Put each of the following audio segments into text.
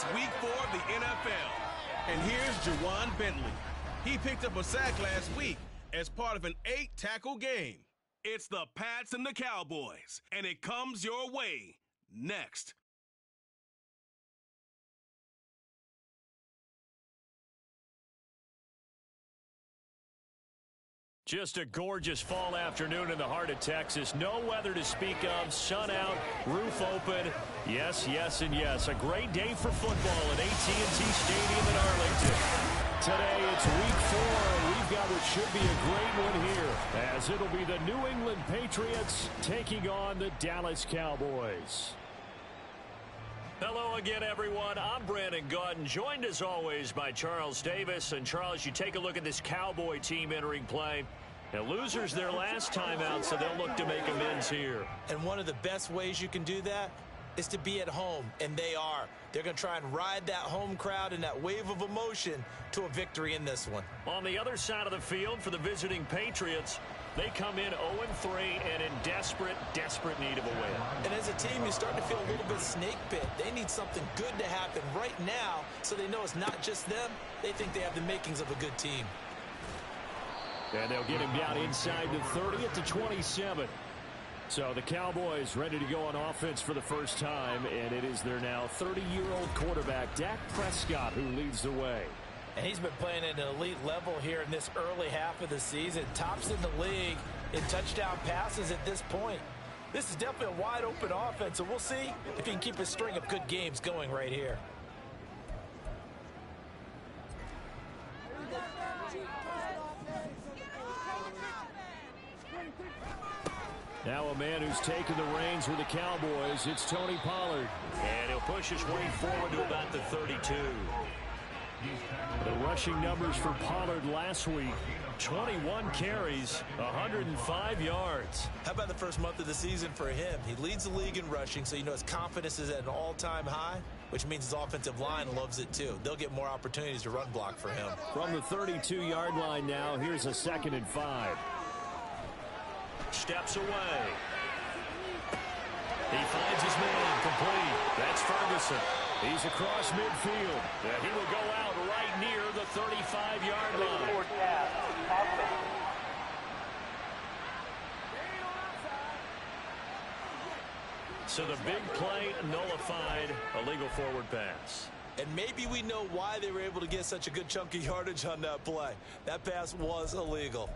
It's week 4 of the NFL. And here's Jawan Bentley. He picked up a sack last week as part of an 8-tackle game. It's the Pats and the Cowboys, and it comes your way next. Just a gorgeous fall afternoon in the heart of Texas. No weather to speak of. Sun out, roof open. Yes, yes, and yes. A great day for football at AT&T Stadium in Arlington. Today it's week 4, and we've got what should be a great one here, as it'll be the New England Patriots taking on the Dallas Cowboys. Hello again, everyone. I'm Brandon Gaudin, joined as always by Charles Davis. And Charles, you take a look at this Cowboy team entering play. Now, losers their last time out, so they'll look to make amends here. And one of the best ways you can do that is to be at home, and they are. They're going to try and ride that home crowd and that wave of emotion to a victory in this one. On the other side of the field for the visiting Patriots, they come in 0-3 and in desperate, desperate need of a win. And as a team, you're starting to feel a little bit snake bit. They need something good to happen right now so they know it's not just them. They think they have the makings of a good team. And they'll get him down inside the 30 at the 27. So the Cowboys ready to go on offense for the first time, and it is their now 30-year-old quarterback, Dak Prescott, who leads the way. And he's been playing at an elite level here in this early half of the season. Tops in the league in touchdown passes at this point. This is definitely a wide-open offense, so we'll see if he can keep a string of good games going right here. Now a man who's taken the reins with the Cowboys, it's Tony Pollard. And he'll push his way forward to about the 32. The rushing numbers for Pollard last week, 21 carries, 105 yards. How about the first month of the season for him? He leads the league in rushing, so you know his confidence is at an all-time high, which means his offensive line loves it too. They'll get more opportunities to run block for him. From the 32-yard line now, here's a 2nd and 5. Steps away. He finds his man complete. That's Ferguson. He's across midfield. And he will go out right near the 35-yard line. So the big play nullified, a legal forward pass. And maybe we know why they were able to get such a good chunk of yardage on that play. That pass was illegal.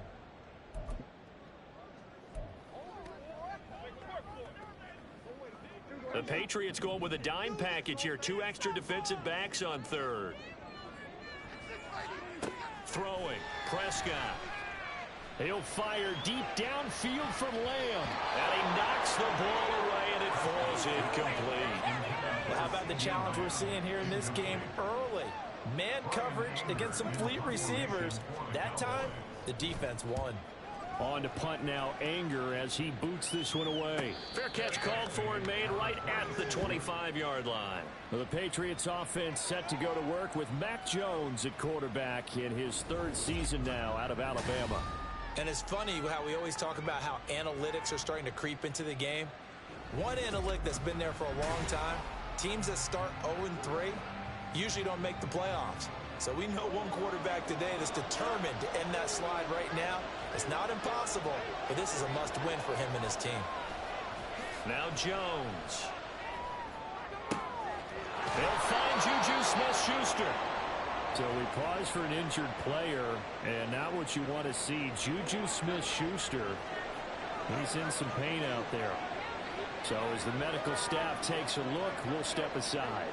The Patriots going with a dime package here. 2 extra defensive backs on 3rd. Throwing. Prescott. He'll fire deep downfield from Lamb. And he knocks the ball away, and it falls incomplete. Well, how about the challenge we're seeing here in this game early? Man coverage against some fleet receivers. That time, the defense won. On to punt now, Anger, as he boots this one away. Fair catch called for and made right at the 25-yard line. Well, the Patriots offense set to go to work with Mac Jones at quarterback in his 3rd season now out of Alabama. And it's funny how we always talk about how analytics are starting to creep into the game. One analytic that's been there for a long time, teams that start 0-3 usually don't make the playoffs. So we know one quarterback today that's determined to end that slide right now. It's not impossible, but this is a must-win for him and his team. Now Jones. They'll find Juju Smith-Schuster. So we pause for an injured player, and not what you want to see. Juju Smith-Schuster, he's in some pain out there. So as the medical staff takes a look, we'll step aside.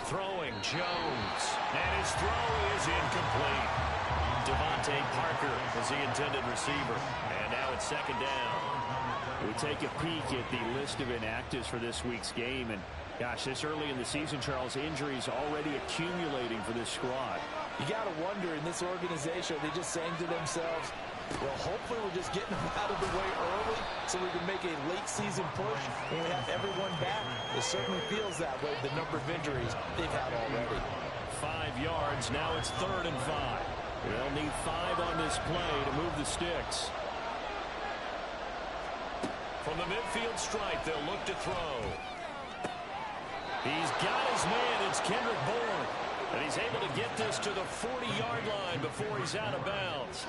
Throwing Jones, and his throw is incomplete. Devontae Parker was the intended receiver, and now it's 2nd down. We take a peek at the list of inactives for this week's game, and gosh, this early in the season, Charles, injuries already accumulating for this squad. You got to wonder in this organization, are they just saying to themselves, well, hopefully we're just getting them out of the way early so we can make a late-season push when we have everyone back. It certainly feels that way, the number of injuries they've had already. 5 yards, now it's 3rd and 5. They'll need 5 on this play to move the sticks. From the midfield stripe, they'll look to throw. He's got his man. It's Kendrick Bourne. And he's able to get this to the 40-yard line before he's out of bounds.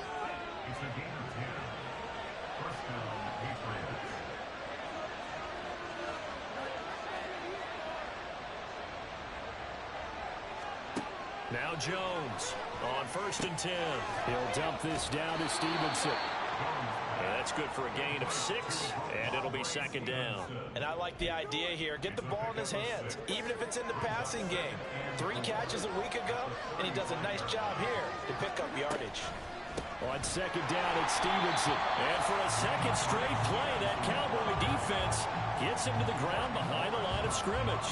Now Jones on 1st and 10. He'll dump this down to Stevenson. And that's good for a gain of 6, and it'll be 2nd down. And I like the idea here. Get the ball in his hands, even if it's in the passing game. 3 catches a week ago, and he does a nice job here to pick up yardage. On 2nd down, it's Stevenson. And for a 2nd straight play, that Cowboy defense gets him to the ground behind the line of scrimmage.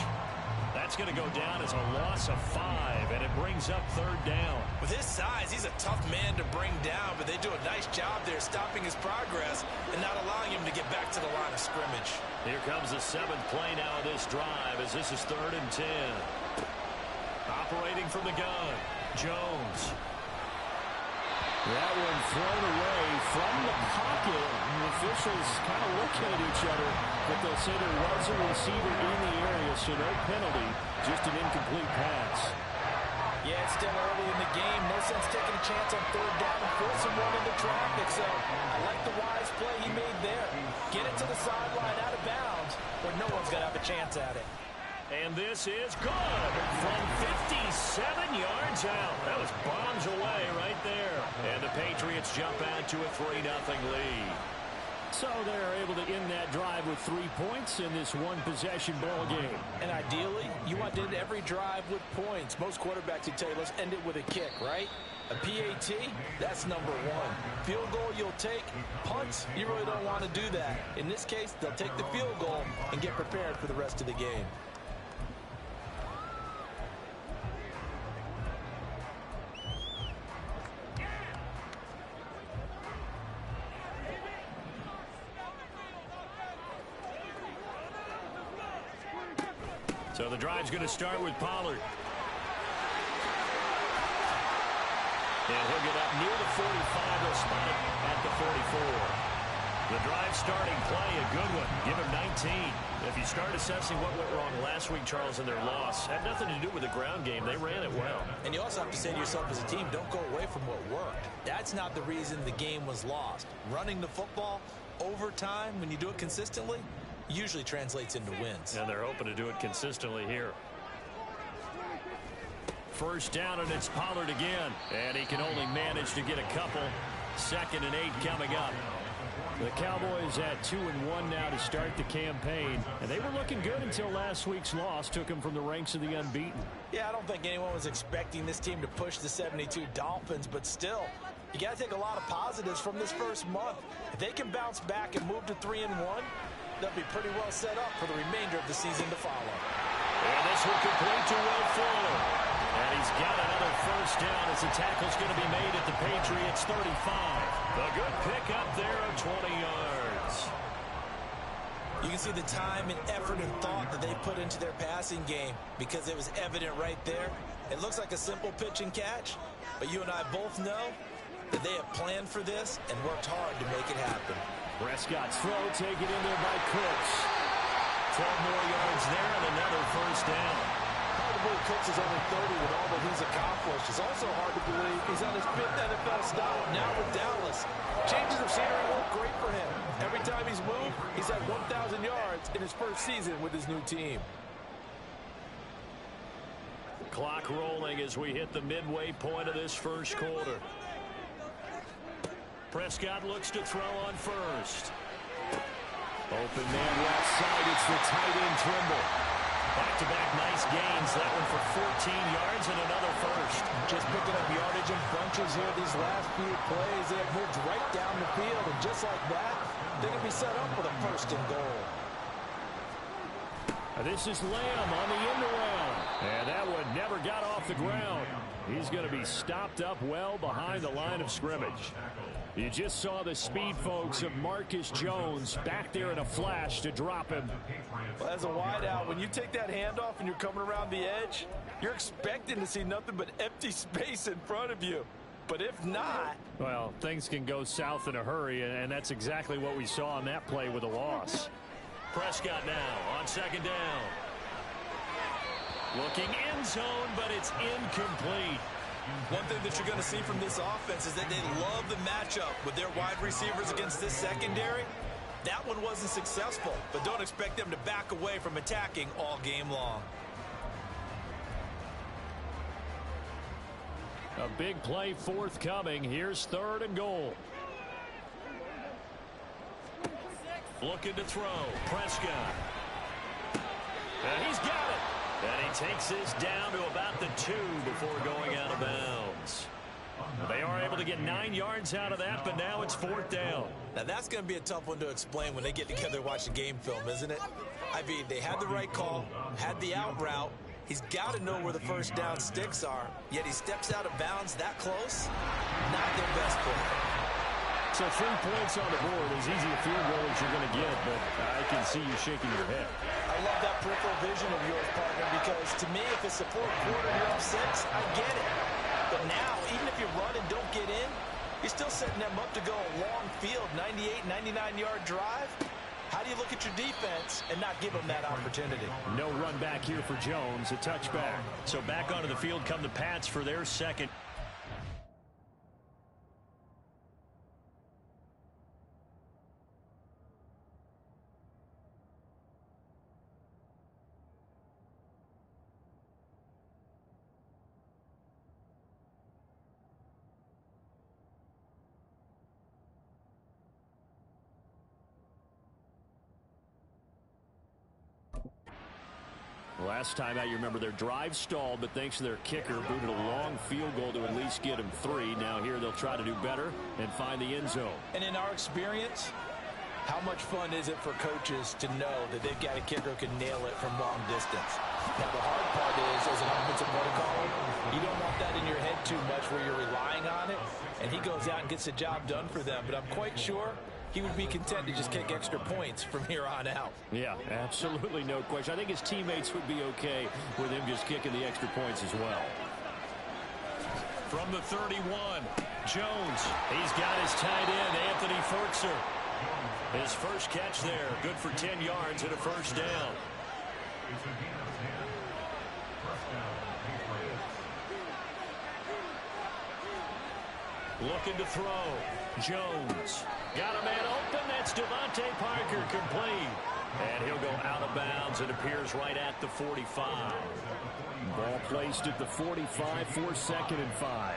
That's going to go down as a loss of 5, and it brings up 3rd down. With his size, he's a tough man to bring down, but they do a nice job there stopping his progress and not allowing him to get back to the line of scrimmage. Here comes the 7th play now of this drive as this is 3rd and 10. Operating from the gun, Jones. That one thrown away from the pocket. The officials kind of looking at each other, but they'll say there was a receiver in the area, so no penalty, just an incomplete pass. Yeah, it's still early in the game. No sense taking a chance on 3rd down and forcing one into traffic, so I like the wise play he made there. Get it to the sideline out of bounds where no one's going to have a chance at it. And this is good from 57 yards out. That was bombs away right there. And the Patriots jump out to a 3-0 lead. So they're able to end that drive with 3 points in this one-possession ball game. And ideally, you want to end every drive with points. Most quarterbacks would tell you, let's end it with a kick, right? A PAT, that's number 1. Field goal you'll take. Punts, you really don't want to do that. In this case, they'll take the field goal and get prepared for the rest of the game. So the drive's going to start with Pollard. And he'll get up near the 45. They'll spot it at the 44. The drive starting play, a good one. Give him 19. If you start assessing what went wrong last week, Charles, in their loss, had nothing to do with the ground game. They ran it well. And you also have to say to yourself as a team, don't go away from what worked. That's not the reason the game was lost. Running the football over time, when you do it consistently, usually translates into wins. And they're hoping to do it consistently here. 1st down, and it's Pollard again. And he can only manage to get a couple. 2nd and 8 coming up. The Cowboys at 2-1 now to start the campaign. And they were looking good until last week's loss took them from the ranks of the unbeaten. Yeah, I don't think anyone was expecting this team to push the 72 Dolphins, but still, you got to take a lot of positives from this first month. If they can bounce back and move to 3-1, they'll be pretty well set up for the remainder of the season to follow. And this will complete to Will Fuller. And he's got another 1st down as the tackle's going to be made at the Patriots 35. A good pick up there of 20 yards. You can see the time and effort and thought that they put into their passing game because it was evident right there. It looks like a simple pitch and catch, but you and I both know that they have planned for this and worked hard to make it happen. Prescott's throw taken in there by Cooks. 12 more yards there and another 1st down. Hard to believe Cooks is only 30 with all that he's accomplished. It's also hard to believe he's on his 5th NFL stop now with Dallas. Changes of scenery work great for him. Every time he's moved, he's had 1,000 yards in his first season with his new team. Clock rolling as we hit the midway point of this first quarter. Prescott looks to throw on 1st. Open man left side. It's the tight end Trimble. Back-to-back nice gains. That one for 14 yards and another 1st. Just picking up yardage in bunches here these last few plays. They have moved right down the field, and just like that, they can be set up with a 1st and goal. This is Lamb on the end around. And that one never got off the ground. He's going to be stopped up well behind the line of scrimmage. You just saw the speed, folks, of Marcus Jones back there in a flash to drop him. Well, as a wideout, when you take that handoff and you're coming around the edge, you're expecting to see nothing but empty space in front of you. But if not... well, things can go south in a hurry, and that's exactly what we saw on that play with a loss. Prescott now on 2nd down. Looking end zone, but it's incomplete. One thing that you're going to see from this offense is that they love the matchup with their wide receivers against this secondary. That one wasn't successful, but don't expect them to back away from attacking all game long. A big play forthcoming. Here's 3rd and goal. Looking to throw. Prescott. And he's got it. And he takes this down to about the 2 before going out of bounds. They are able to get 9 yards out of that, but now it's 4th down. Now that's going to be a tough one to explain when they get together and watch the game film, isn't it? I mean, they had the right call, had the out route. He's got to know where the first down sticks are, yet he steps out of bounds that close. Not their best play. So 3 points on the board, as easy a field goal as you're going to get, but I can see you shaking your head. I love that peripheral vision of yours, partner, because to me, if it's the 4th quarter, you're up 6, I get it. But now, even if you run and don't get in, you're still setting them up to go a long field, 98, 99-yard drive. How do you look at your defense and not give them that opportunity? No run back here for Jones, a touchback. So back onto the field come the Pats for their second. Last time out, you remember their drive stalled, but thanks to their kicker, booted a long field goal to at least get them 3. Now here they'll try to do better and find the end zone. And in our experience, how much fun is it for coaches to know that they've got a kicker who can nail it from long distance? Now the hard part is, as an offensive play caller, you don't want that in your head too much where you're relying on it, and he goes out and gets the job done for them. But I'm quite sure he would be content to just kick extra points from here on out. Yeah, absolutely no question. I think his teammates would be okay with him just kicking the extra points as well. From the 31, Jones. He's got his tight end, Anthony Ferkser. His first catch there, good for 10 yards and a first down. Looking to throw. Jones. Got a man open. That's Devontae Parker, complete. And he'll go out of bounds. It appears right at the 45. Ball placed at the 45 for 2nd and 5.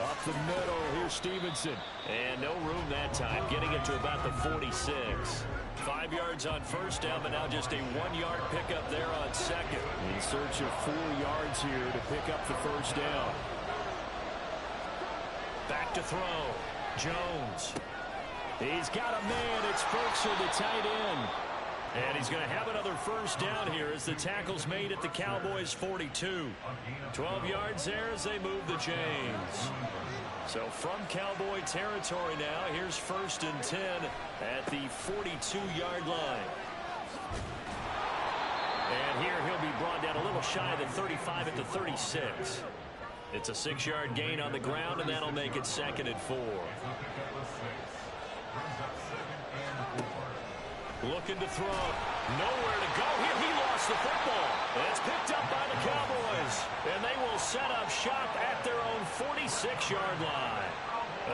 Up the middle, here's Stevenson. And no room that time, getting it to about the 46. 5 yards on first down, but now just a 1-yard pickup there on second. In search of 4 yards here to pick up the first down. Back to throw. Jones. He's got a man. It's Ferkser, the tight end. And he's going to have another first down here as the tackle's made at the Cowboys' 42. 12 yards there as they move the chains. So from Cowboy territory now, here's 1st and 10 at the 42-yard line. And here he'll be brought down a little shy of the 35 at the 36. It's a 6-yard gain on the ground, and that'll make it 2nd and 4. Looking to throw. Nowhere to go. Here he lost the football. And it's picked up by the Cowboys. And they will set up shop at their own 46-yard line.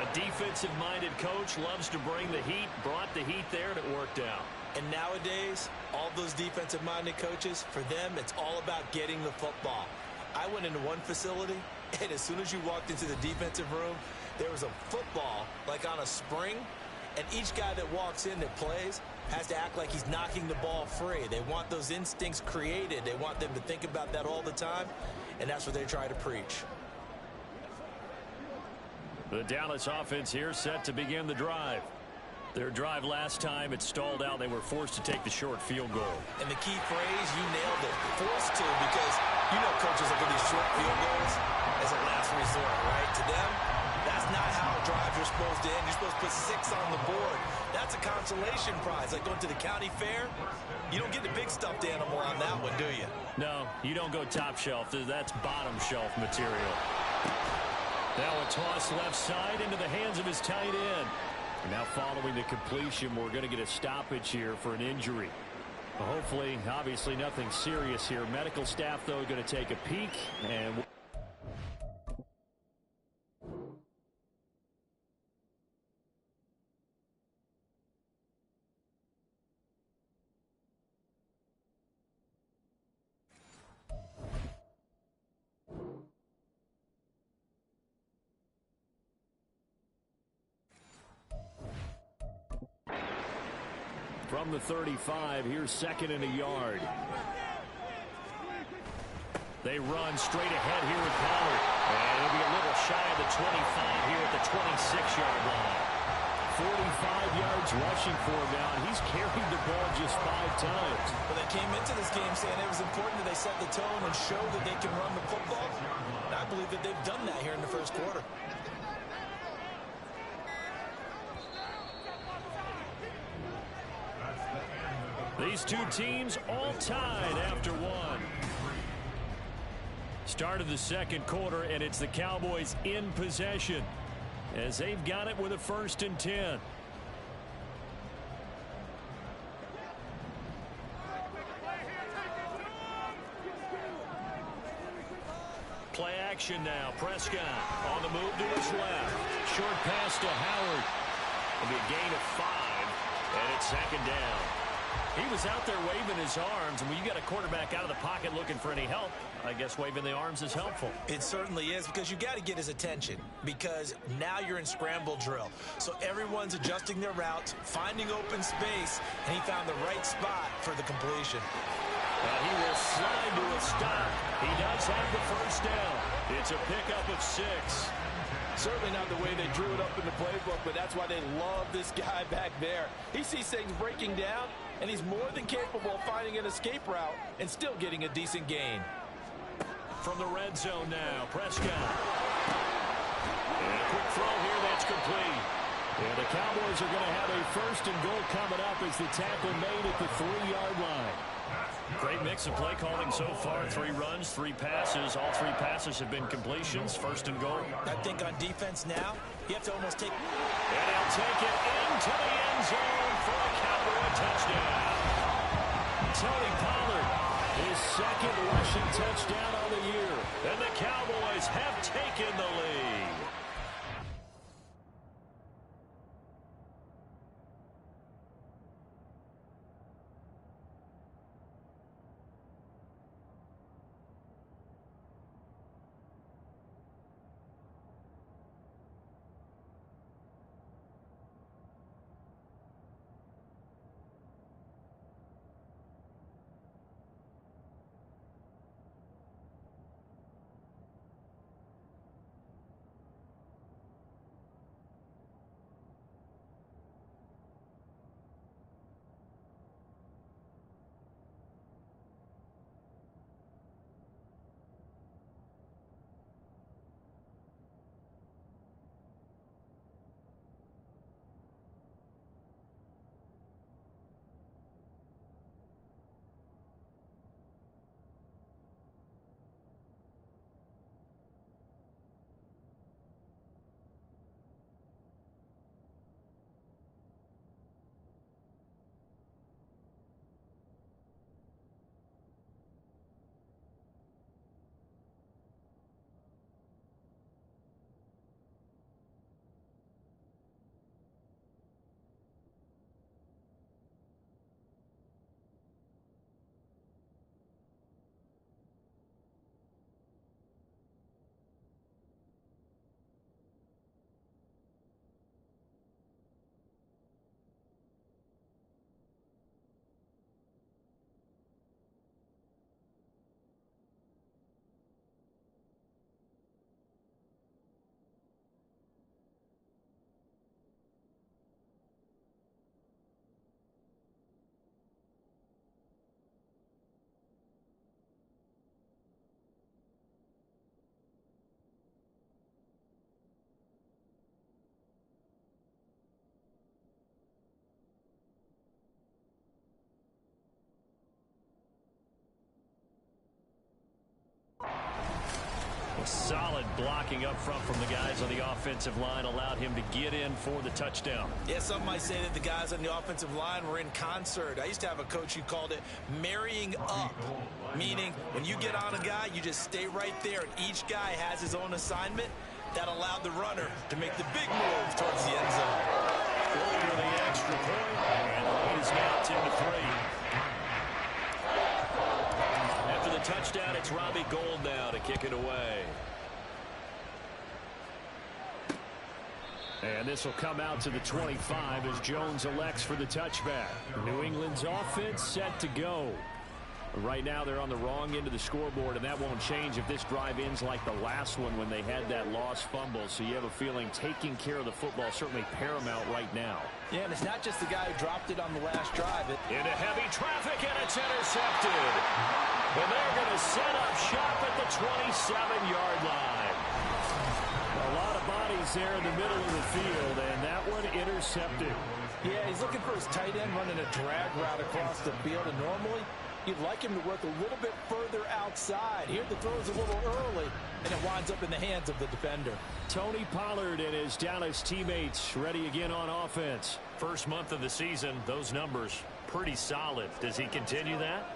A defensive-minded coach loves to bring the heat, brought the heat there, and it worked out. And nowadays, all those defensive-minded coaches, for them, it's all about getting the football. I went into one facility, and as soon as you walked into the defensive room, there was a football, like on a spring, and each guy that walks in that plays has to act like he's knocking the ball free. They want those instincts created. They want them to think about that all the time, and that's what they try to preach. The Dallas offense here set to begin the drive. Their drive last time, it stalled out. They were forced to take the short field goal. And the key phrase, you nailed it, forced to, because you know coaches look at these short field goals as a last resort, right? To them, that's not how drives are supposed to end. You're supposed to put 6 on the board. That's a consolation prize, like going to the county fair. You don't get the big stuffed animal on that one, do you? No, you don't go top shelf. That's bottom shelf material. Now a toss left side into the hands of his tight end. Now following the completion, we're going to get a stoppage here for an injury. Hopefully, obviously, nothing serious here. Medical staff, though, going to take a peek. And from the 35, here's second and a yard. They run straight ahead here with Pollard. And it'll be a little shy of the 25 here at the 26-yard line. 45 yards rushing for him now, and he's carried the ball just 5 times. Well, they came into this game saying it was important that they set the tone and show that they can run the football. And I believe that they've done that here in the first quarter. These two teams all tied after one. Start of the second quarter, and it's the Cowboys in possession as they've got it with a 1st and 10. Play action now. Prescott on the move to his left. Short pass to Howard. It'll be a gain of 5, and it's 2nd down. He was out there waving his arms, and when you got a quarterback out of the pocket looking for any help, I guess waving the arms is helpful. It certainly is, because you got to get his attention, because now you're in scramble drill. So everyone's adjusting their routes, finding open space, and he found the right spot for the completion. He will slide to a stop. He does have the 1st down. It's a pickup of 6. Certainly not the way they drew it up in the playbook, but that's why they love this guy back there. He sees things breaking down, and he's more than capable of finding an escape route and still getting a decent gain. From the red zone now, Prescott. And a quick throw here, that's complete. And the Cowboys are going to have a 1st and goal coming up as the tackle made at the 3-yard line. Great mix of play calling so far. 3 runs, 3 passes. All 3 passes have been completions. 1st and goal. I think on defense now, you have to almost take... And he'll take it into the end zone for a Cowboy touchdown. Tony Pollard, his 2nd rushing touchdown on the year. And the Cowboys have taken the lead. Solid blocking up front from the guys on the offensive line allowed him to get in for the touchdown. Yeah, some might say that the guys on the offensive line were in concert. I used to have a coach who called it marrying up, meaning when you get on a guy, you just stay right there, and each guy has his own assignment. That allowed the runner to make the big move towards the end zone. Over the extra point, and the lead is now 10-3. After the touchdown, it's Robbie Gould now to kick it away. And this will come out to the 25 as Jones elects for the touchback. New England's offense set to go. Right now they're on the wrong end of the scoreboard, and that won't change if this drive ends like the last one when they had that lost fumble. So you have a feeling taking care of the football is certainly paramount right now. Yeah, and it's not just the guy who dropped it on the last drive. Into heavy traffic, and it's intercepted. And they're going to set up shop at the 27-yard line. A lot of bodies there in the middle of the field, and that one intercepted. Yeah, he's looking for his tight end running a drag route across the field, and normally you'd like him to work a little bit further outside. Here the throw is a little early, and it winds up in the hands of the defender. Tony Pollard and his Dallas teammates ready again on offense. First month of the season, those numbers pretty solid. Does he continue that?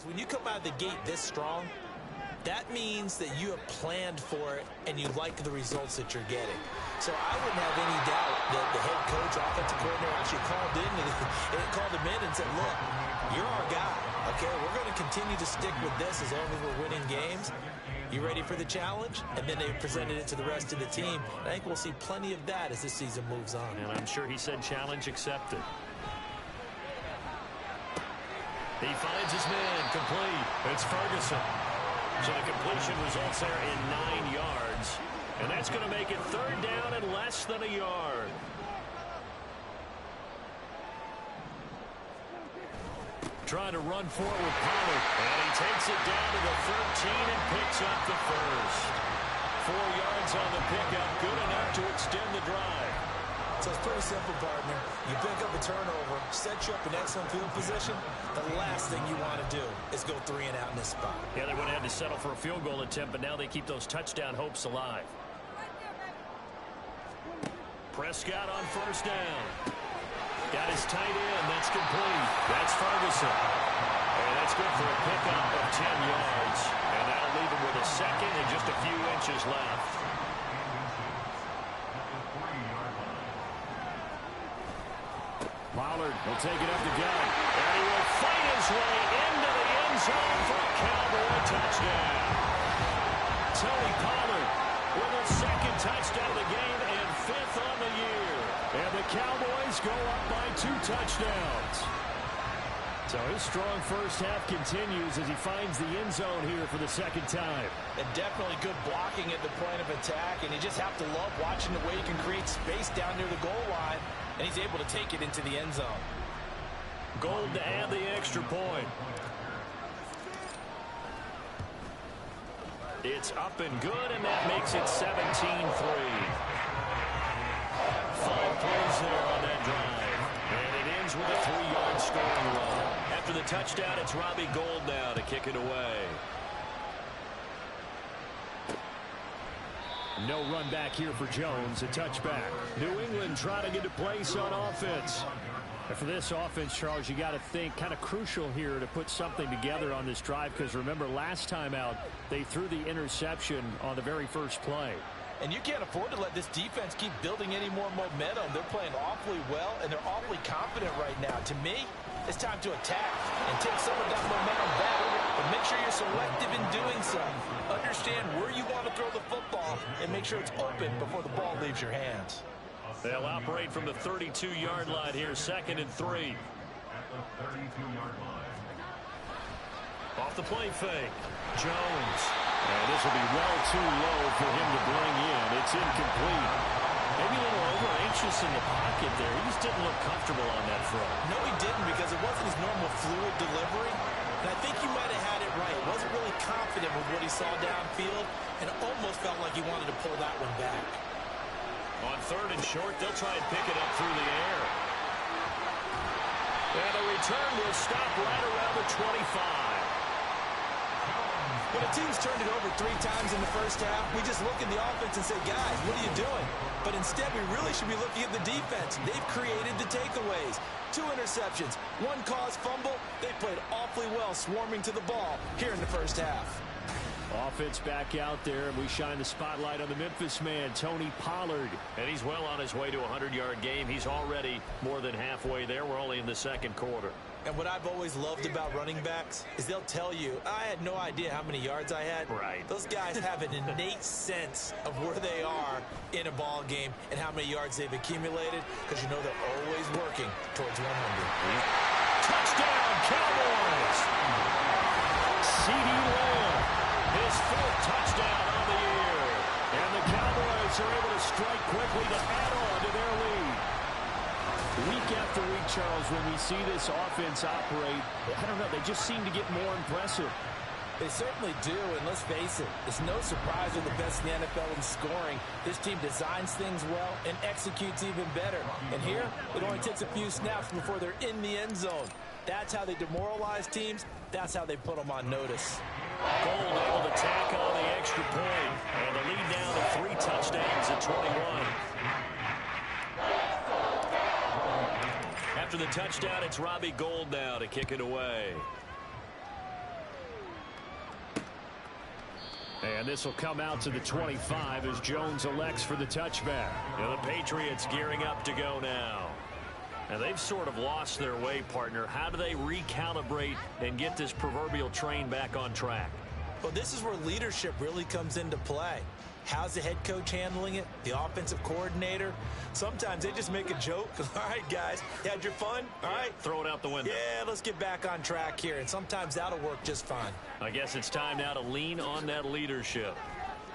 when you come out of the gate this strong, that means that you have planned for it and you like the results that you're getting. So I wouldn't have any doubt that the head coach, offensive coordinator actually called him in and said, look, you're our guy, okay? We're going to continue to stick with this as long as we're winning games. You ready for the challenge? And then they presented it to the rest of the team. And I think we'll see plenty of that as this season moves on. And I'm sure he said challenge accepted. He finds his man complete. It's Ferguson. So the completion results there in 9 yards. And that's going to make it 3rd down and less than a yard. Trying to run forward with Pollard. And he takes it down to the 13 and picks up the first. 4 yards on the pickup. Good enough to extend the drive. So it's pretty simple, partner. You pick up a turnover, set you up in excellent field position. The last thing you want to do is go 3 and out in this spot. Yeah, they would have had to settle for a field goal attempt, but now they keep those touchdown hopes alive. Prescott on 1st down. Got his tight end. That's complete. That's Ferguson. And that's good for a pickup of 10 yards. And that'll leave him with a 2nd and just a few inches left. Pollard will take it up the gut. And he will fight his way into the end zone for a Cowboy touchdown. Tony Pollard with a 2nd touchdown of the game and 5th on the year. And the Cowboys go up by 2 touchdowns. So his strong first half continues as he finds the end zone here for the 2nd time. And definitely good blocking at the point of attack. And you just have to love watching the way he can create space down near the goal line. And he's able to take it into the end zone. Gold to add the extra point. It's up and good, and that makes it 17-3. 5 plays there on that drive. And it ends with a 3-yard scoring run. After the touchdown, it's Robbie Gould now to kick it away. No run back here for Jones, a touchback. New England trying to get a place on offense. And for this offense, Charles, you got to think kind of crucial here to put something together on this drive, because remember last time out they threw the interception on the very first play. And you can't afford to let this defense keep building any more momentum. They're playing awfully well, and they're awfully confident right now. To me, it's time to attack and take some of that momentum back. But make sure you're selective in doing so. Understand where you want to throw the football and make sure it's open before the ball leaves your hands. They'll operate from the 32-yard line here, 2nd and 3. Off the play fake. Jones. And this will be well too low for him to bring in. It's incomplete. Maybe a little over-anxious in the pocket there. He just didn't look comfortable on that throw. No, he didn't, because it wasn't his normal fluid delivery. And I think he might have had it right. Wasn't really confident with what he saw downfield and almost felt like he wanted to pull that one back. On 3rd and short, they'll try and pick it up through the air. And the return will stop right around the 25. When a team's turned it over 3 times in the first half, we just look at the offense and say, guys, what are you doing? But instead, we really should be looking at the defense. They've created the takeaways. 2 interceptions, 1 caused fumble. They played awfully well swarming to the ball here in the first half. Offense back out there, and we shine the spotlight on the Memphis man, Tony Pollard. And he's well on his way to a 100-yard game. He's already more than halfway there. We're only in the 2nd quarter. And what I've always loved about running backs is they'll tell you, I had no idea how many yards I had. Right. Those guys have an innate sense of where they are in a ball game and how many yards they've accumulated, because you know they're always working towards 100. Touchdown, Cowboys! CeeDee Lamb, his 4th touchdown on the year. And the Cowboys are able to strike quickly to add on to their lead. Week after week, Charles, when we see this offense operate, I don't know, they just seem to get more impressive. They certainly do, and let's face it, it's no surprise they're the best in the NFL in scoring. This team designs things well and executes even better. And here, it only takes a few snaps before they're in the end zone. That's how they demoralize teams. That's how they put them on notice. Gold able to tack on the extra point, and the lead down to 3 touchdowns at 21. After the touchdown, it's Robbie Gould now to kick it away. And this will come out to the 25 as Jones elects for the touchback. And the Patriots gearing up to go now. And they've sort of lost their way, partner. How do they recalibrate and get this proverbial train back on track? Well, this is where leadership really comes into play. How's the head coach handling it? The offensive coordinator? Sometimes they just make a joke. All right, guys, you had your fun? All right. Throw it out the window. Yeah, let's get back on track here. And sometimes that'll work just fine. I guess it's time now to lean on that leadership.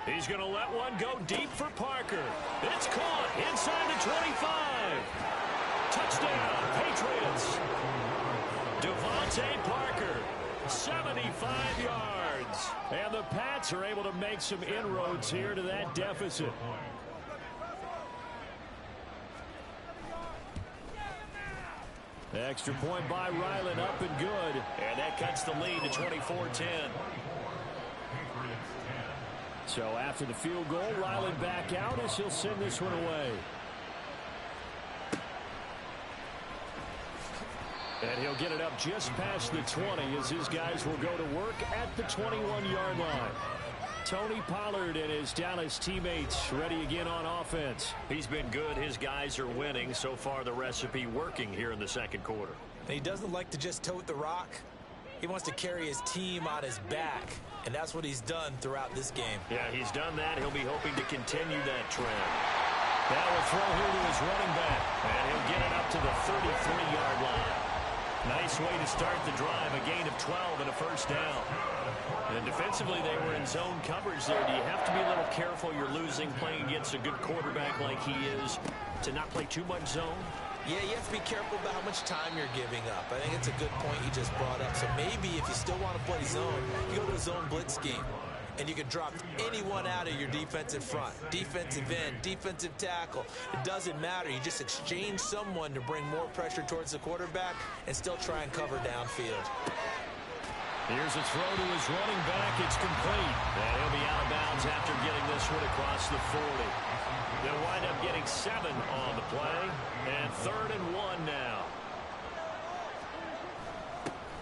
He's going to let one go deep for Parker. It's caught inside the 25. Touchdown, Patriots. Devontae Parker, 75 yards. And the Pats are able to make some inroads here to that deficit. Extra point by Ryland, up and good. And that cuts the lead to 24-10. So after the field goal, Ryland back out as he'll send this one away. And he'll get it up just past the 20 as his guys will go to work at the 21-yard line. Tony Pollard and his Dallas teammates ready again on offense. He's been good. His guys are winning. So far, the recipe working here in the second quarter. He doesn't like to just tote the rock. He wants to carry his team on his back, and that's what he's done throughout this game. Yeah, he's done that. He'll be hoping to continue that trend. That will throw here to his running back. And he'll get it up to the 33-yard line. Nice way to start the drive, a gain of 12 and a first down. And defensively, they were in zone coverage there. Do you have to be a little careful? You're losing playing against a good quarterback like he is to not play too much zone? Yeah, you have to be careful about how much time you're giving up. I think it's a good point you just brought up. So maybe if you still want to play zone, you go to a zone blitz scheme. And you can drop anyone out of your defensive front. Defensive end, defensive tackle. It doesn't matter. You just exchange someone to bring more pressure towards the quarterback and still try and cover downfield. Here's a throw to his running back. It's complete. And he'll be out of bounds after getting this one across the 40. They'll wind up getting 7 on the play. And 3rd and 1 now.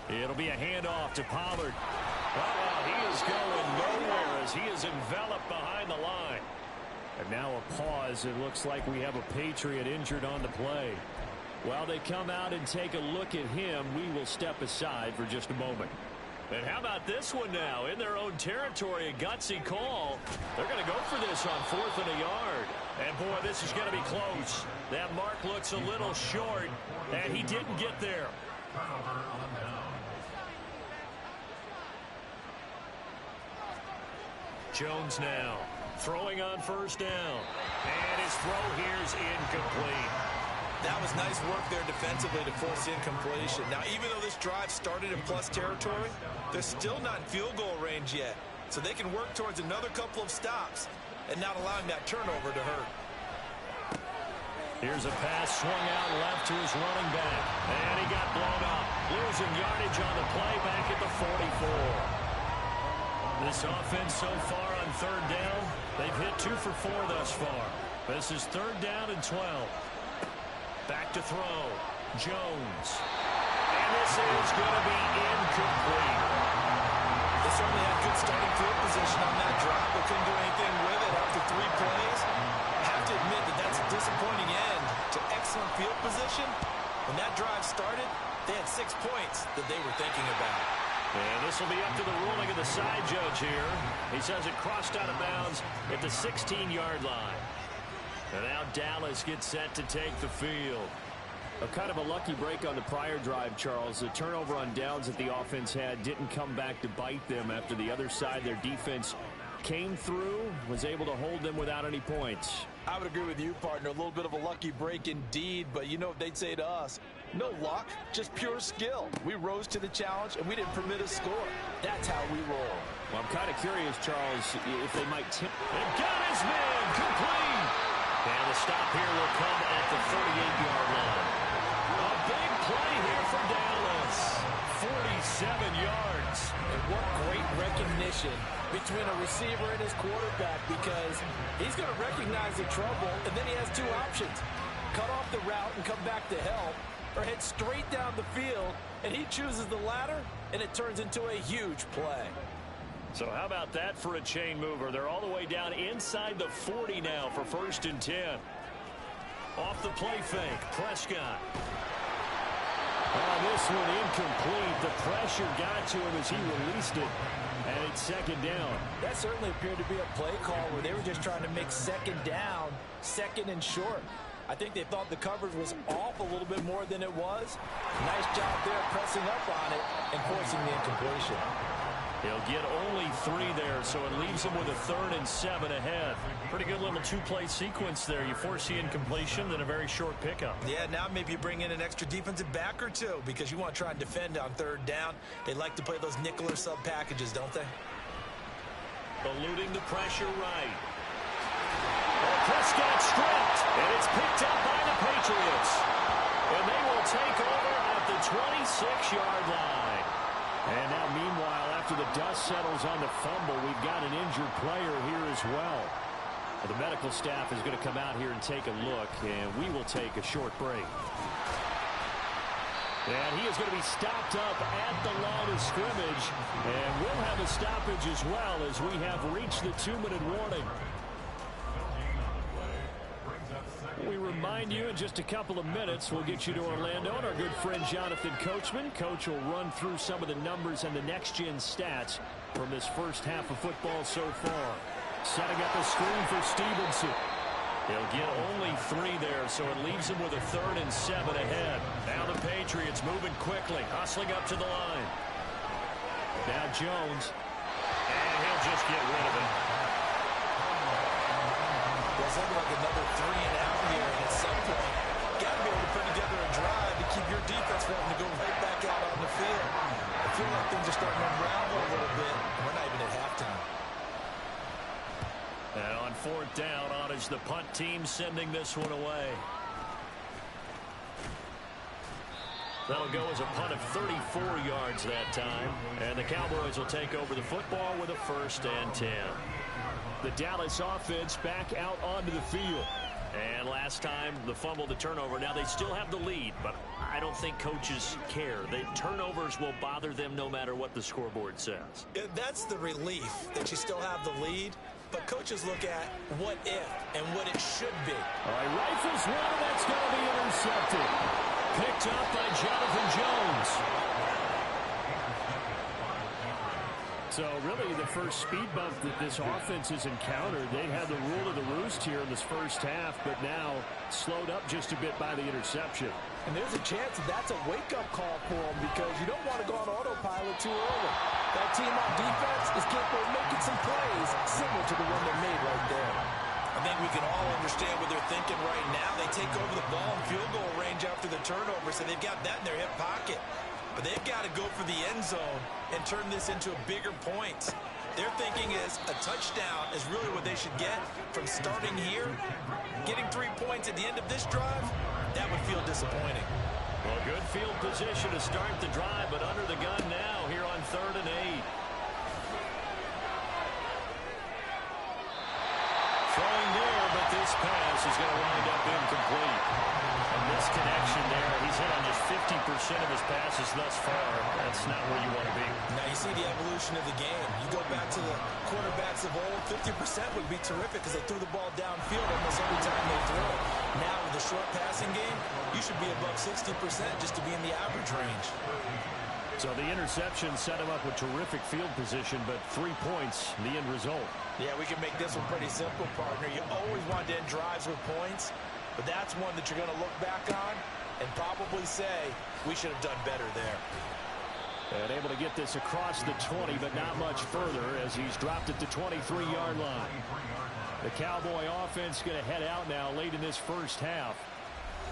It'll be a handoff to Pollard. He is going nowhere as he is enveloped behind the line. And now a pause. It looks like we have a Patriot injured on the play. While they come out and take a look at him, we will step aside for just a moment. And how about this one now? In their own territory, a gutsy call. They're going to go for this on 4th and a yard. And, boy, this is going to be close. That mark looks a little short, and he didn't get there. Jones now throwing on 1st down. And his throw here's incomplete. That was nice work there defensively to force incompletion. Now, even though this drive started in plus territory, they're still not in field goal range yet. So they can work towards another couple of stops and not allowing that turnover to hurt. Here's a pass swung out left to his running back. And he got blown up. Losing yardage on the play back at the 44. This offense so far on 3rd down, they've hit 2 for 4 thus far. This is 3rd down and 12. Back to throw. Jones. And this is going to be incomplete. They certainly had good starting field position on that drive, but couldn't do anything with it after 3 plays. I have to admit that that's a disappointing end to excellent field position. When that drive started, they had 6 points that they were thinking about. And this will be up to the ruling of the side judge here. He says it crossed out of bounds at the 16-yard line. And now Dallas gets set to take the field. A kind of a lucky break on the prior drive, Charles. The turnover on downs that the offense had didn't come back to bite them after the other side. Their defense came through, was able to hold them without any points. I would agree with you, partner. A little bit of a lucky break indeed, but you know what they'd say to us? No luck, just pure skill. We rose to the challenge, and we didn't permit a score. That's how we roll. Well, I'm kind of curious, Charles, if they might tip. And got his man complete. And the stop here will come at the 38-yard line. A big play here for Dallas. 47 yards. And what great recognition between a receiver and his quarterback, because he's going to recognize the trouble, and then he has 2 options. Cut off the route and come back to help, or head straight down the field, and he chooses the latter, and it turns into a huge play. So how about that for a chain mover? They're all the way down inside the 40 now for 1st and 10. Off the play fake, Prescott. This one incomplete. The pressure got to him as he released it, and it's 2nd down. That certainly appeared to be a play call where they were just trying to make 2nd down, 2nd and short. I think they thought the coverage was off a little bit more than it was. Nice job there pressing up on it and forcing the incompletion. He'll get only 3 there, so it leaves him with a 3rd and 7 ahead. Pretty good little 2-play sequence there. You force the incompletion, then a very short pickup. Yeah, now maybe you bring in an extra defensive back or two because you want to try and defend on 3rd down. They like to play those nickel or sub packages, don't they? Eluding the pressure right. Prescott stripped, and it's picked up by the Patriots. And they will take over at the 26-yard line. And now, meanwhile, after the dust settles on the fumble, we've got an injured player here as well. The medical staff is going to come out here and take a look, and we will take a short break. And he is going to be stopped up at the line of scrimmage, and we'll have a stoppage as well as we have reached the 2-minute warning. We remind you in just a couple of minutes, we'll get you to Orlando and our good friend Jonathan Coachman. Coach will run through some of the numbers and the next-gen stats from this first half of football so far. Setting up a screen for Stevenson. He'll get only 3 there, so it leaves him with a 3rd and 7 ahead. Now the Patriots moving quickly, hustling up to the line. Now Jones, and he'll just get rid of it. Well, something like another 3 and out here, and at some point, got to be able to put together a drive to keep your defense from having to go right back out on the field. I feel like things are starting to unravel a little bit. We're not even at halftime. And on 4th down, on is the punt team sending this one away. That'll go as a punt of 34 yards that time. And the Cowboys will take over the football with a 1st and 10. The Dallas offense back out onto the field. And last time, the fumble, the turnover. Now, they still have the lead, but I don't think coaches care. The turnovers will bother them no matter what the scoreboard says. That's the relief that you still have the lead, but coaches look at what if and what it should be. All right, rifles one, that's going to be intercepted. Picked up by Jonathan Jones. So really the first speed bump that this offense has encountered. They had the rule of the roost here in this first half, but now slowed up just a bit by the interception. And there's a chance that's a wake-up call for them because you don't want to go on autopilot too early. That team on defense is capable of making some plays similar to the one they made right there. I think we can all understand what they're thinking right now. They take over the ball in field goal range after the turnover, so they've got that in their hip pocket. But they've got to go for the end zone and turn this into a bigger point. Their thinking is a touchdown is really what they should get from starting here. Getting 3 points at the end of this drive, that would feel disappointing. Well, good field position to start the drive, but under the gun now here on 3rd and 8. Throwing there, but this pass is going to wind up incomplete. A misconnection there. He's hit on just 50% of his passes thus far. That's not where you want to be. Now you see the evolution of the game. You go back to the quarterbacks of old, 50% would be terrific because they threw the ball downfield almost every time they throw it. Now with the short passing game, you should be above 60% just to be in the average range. So the interception set him up with terrific field position, but 3 points, the end result. Yeah, we can make this one pretty simple, partner. You always want to end drives with points, but that's one that you're going to look back on and probably say, we should have done better there. And able to get this across the 20, but not much further as he's dropped at the 23-yard line. The Cowboy offense going to head out now late in this first half.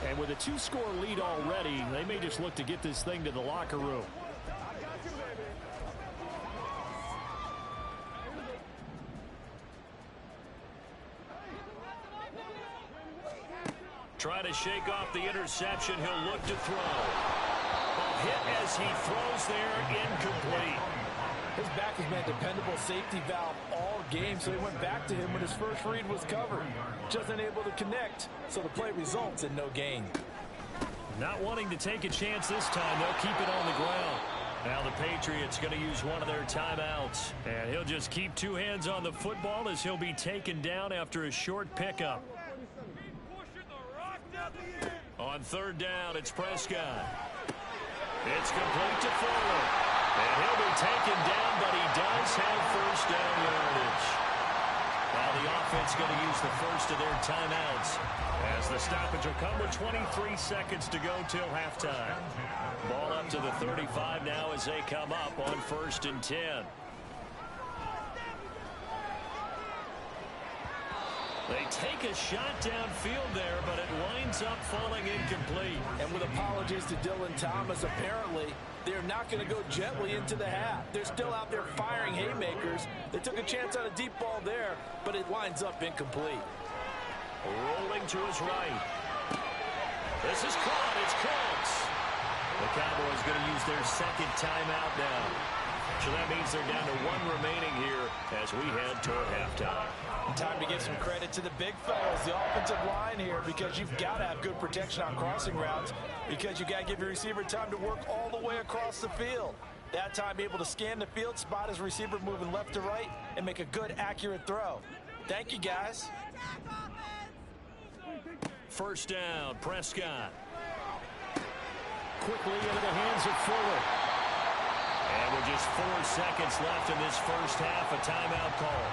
And with a 2-score lead already, they may just look to get this thing to the locker room. Trying to shake off the interception. He'll look to throw. Ball hit as he throws there, incomplete. His back has been a dependable safety valve all game, so he went back to him when his first read was covered. Just unable to connect, so the play results in no gain. Not wanting to take a chance this time, they'll keep it on the ground. Now the Patriots Patriots going to use one of their timeouts. And he'll just keep two hands on the football as he'll be taken down after a short pickup. On third down, it's Prescott. It's complete to Fuller. And he'll be taken down, but he does have first down yardage. Now the offense going to use the first of their timeouts as the stoppage will come with 23 seconds to go till halftime. Ball up to the 35 now as they come up on 1st and 10. They take a shot downfield there, but it winds up falling incomplete. And with apologies to Dylan Thomas, apparently they're not going to go gently into the half. They're still out there firing haymakers. They took a chance on a deep ball there, but it winds up incomplete. Rolling to his right. This is caught. It's close. The Cowboys going to use their second timeout now. So that means they're down to one remaining here as we head toward halftime. Time to give some credit to the big fellas, the offensive line here, because you've got to have good protection on crossing routes, because you got to give your receiver time to work all the way across the field. That time, be able to scan the field, spot his receiver moving left to right, and make a good, accurate throw. Thank you, guys. First down, Prescott. Quickly into the hands of Fuller. And with just 4 seconds left in this first half, a timeout call.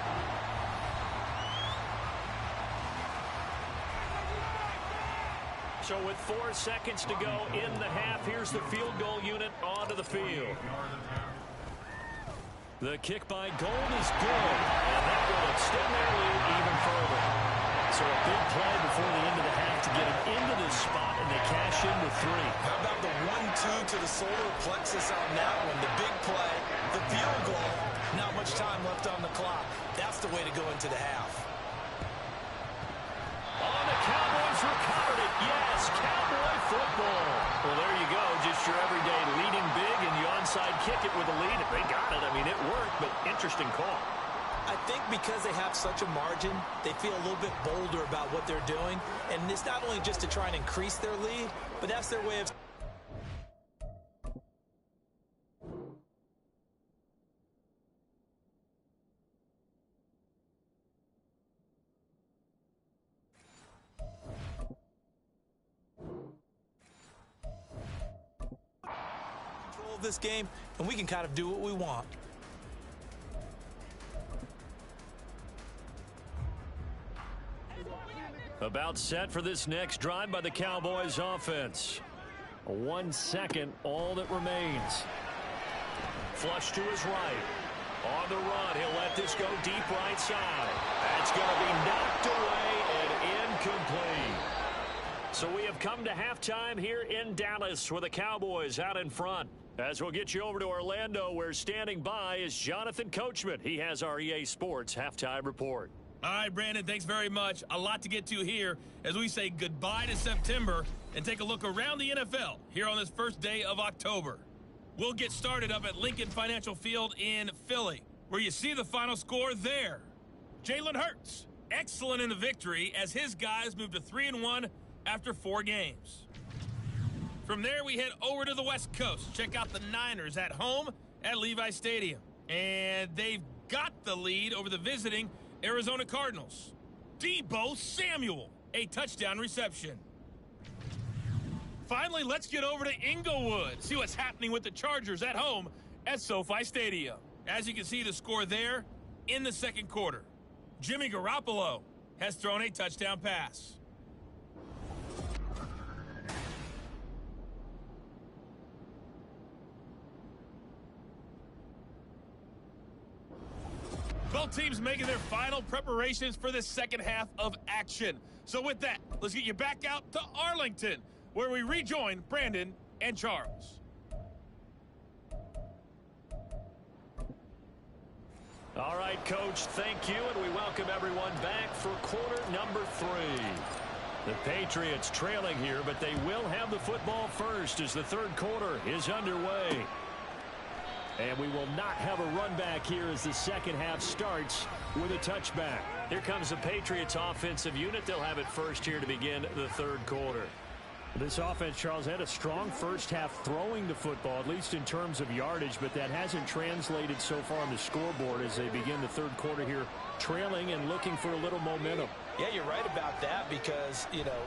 So with 4 seconds to go in the half, here's the field goal unit onto the field. The kick by Gold is good, and that will extend their lead even further. So a big play before the end of the half to get them into this spot, and they cash in with 3. How about the 1-2 to the solar plexus on that one? The big play, the field goal, not much time left on the clock. That's the way to go into the half. Oh, the Cowboys recovered it. Yes, Cowboy football. Well, there you go. Just your everyday leading big, and you onside kick it with a lead. If they got it, I mean, it worked, but interesting call. I think because they have such a margin, they feel a little bit bolder about what they're doing. And it's not only just to try and increase their lead, but that's their way of... control of this game, and we can kind of do what we want. About set for this next drive by the Cowboys offense. 1 second, all that remains. Flush to his right. On the run, he'll let this go deep right side. That's going to be knocked away and incomplete. So we have come to halftime here in Dallas with the Cowboys out in front. As we'll get you over to Orlando, where standing by is Jonathan Coachman. He has our EA Sports halftime report. All right, Brandon, thanks very much. A lot to get to here as we say goodbye to September and take a look around the NFL here on this first day of October. We'll get started up at Lincoln Financial Field in Philly, where you see the final score there. Jalen Hurts, excellent in the victory as his guys moved to 3-1 after 4 games. From there, we head over to the West Coast. Check out the Niners at home at Levi Stadium. And they've got the lead over the visiting Arizona Cardinals. Deebo Samuel, a touchdown reception. Finally, let's get over to Inglewood. See what's happening with the Chargers at home at SoFi Stadium. As you can see, the score there in the second quarter. Jimmy Garoppolo has thrown a touchdown pass. Both teams making their final preparations for this second half of action. So with that, let's get you back out to Arlington, where we rejoin Brandon and Charles. All right, Coach, thank you, and we welcome everyone back for quarter number 3. The Patriots trailing here, but they will have the football first as the third quarter is underway. And we will not have a run back here as the second half starts with a touchback. Here comes the Patriots offensive unit. They'll have it first here to begin the third quarter. This offense, Charles, had a strong first half throwing the football, at least in terms of yardage, but that hasn't translated so far on the scoreboard as they begin the third quarter here, trailing and looking for a little momentum. Yeah, you're right about that because,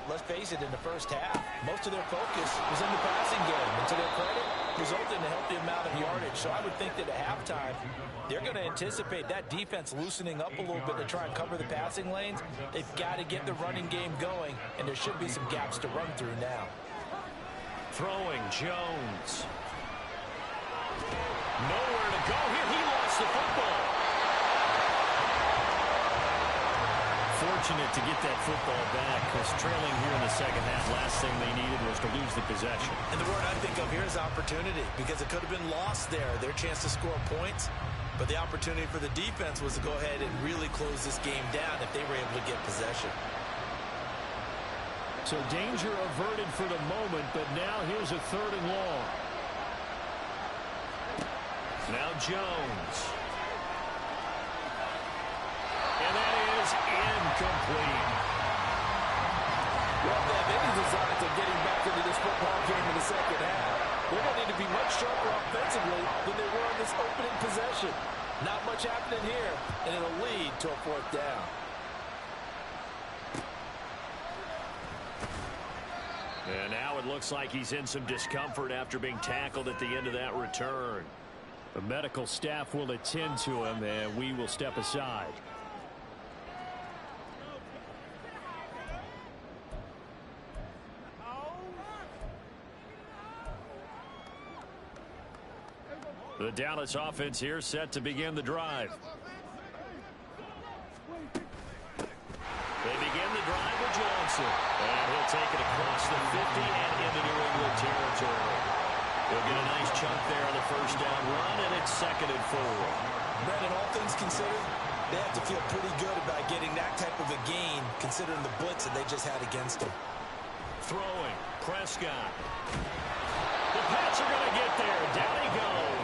let's face it, in the first half, most of their focus was in the passing game. And to their credit, resulted in a healthy amount of yardage. So I would think that at halftime, they're going to anticipate that defense loosening up a little bit to try and cover the passing lanes. They've got to get the running game going, and there should be some gaps to run through now. Throwing, Jones. Nowhere to go here. He lost the football. Fortunate to get that football back because trailing here in the second half, last thing they needed was to lose the possession. And the word I think of here is opportunity because it could have been lost there, their chance to score points. But the opportunity for the defense was to go ahead and really close this game down if they were able to get possession. So danger averted for the moment, but now here's a 3rd and long. Now Jones. And that is incomplete. Well, they have any designs of getting back into this football game in the second half. They're going to need to be much sharper offensively than they were on this opening possession. Not much happening here, and it'll lead to a 4th down. And now it looks like he's in some discomfort after being tackled at the end of that return. The medical staff will attend to him, and we will step aside. The Dallas offense here set to begin the drive. They begin the drive with Johnson. And he'll take it across the 50 and into New England territory. He'll get a nice chunk there on the first down run, and it's 2nd and 4. Brandon, all things considered, they have to feel pretty good about getting that type of a gain considering the blitz that they just had against them. Throwing, Prescott. The Pats are going to get there. Down he goes.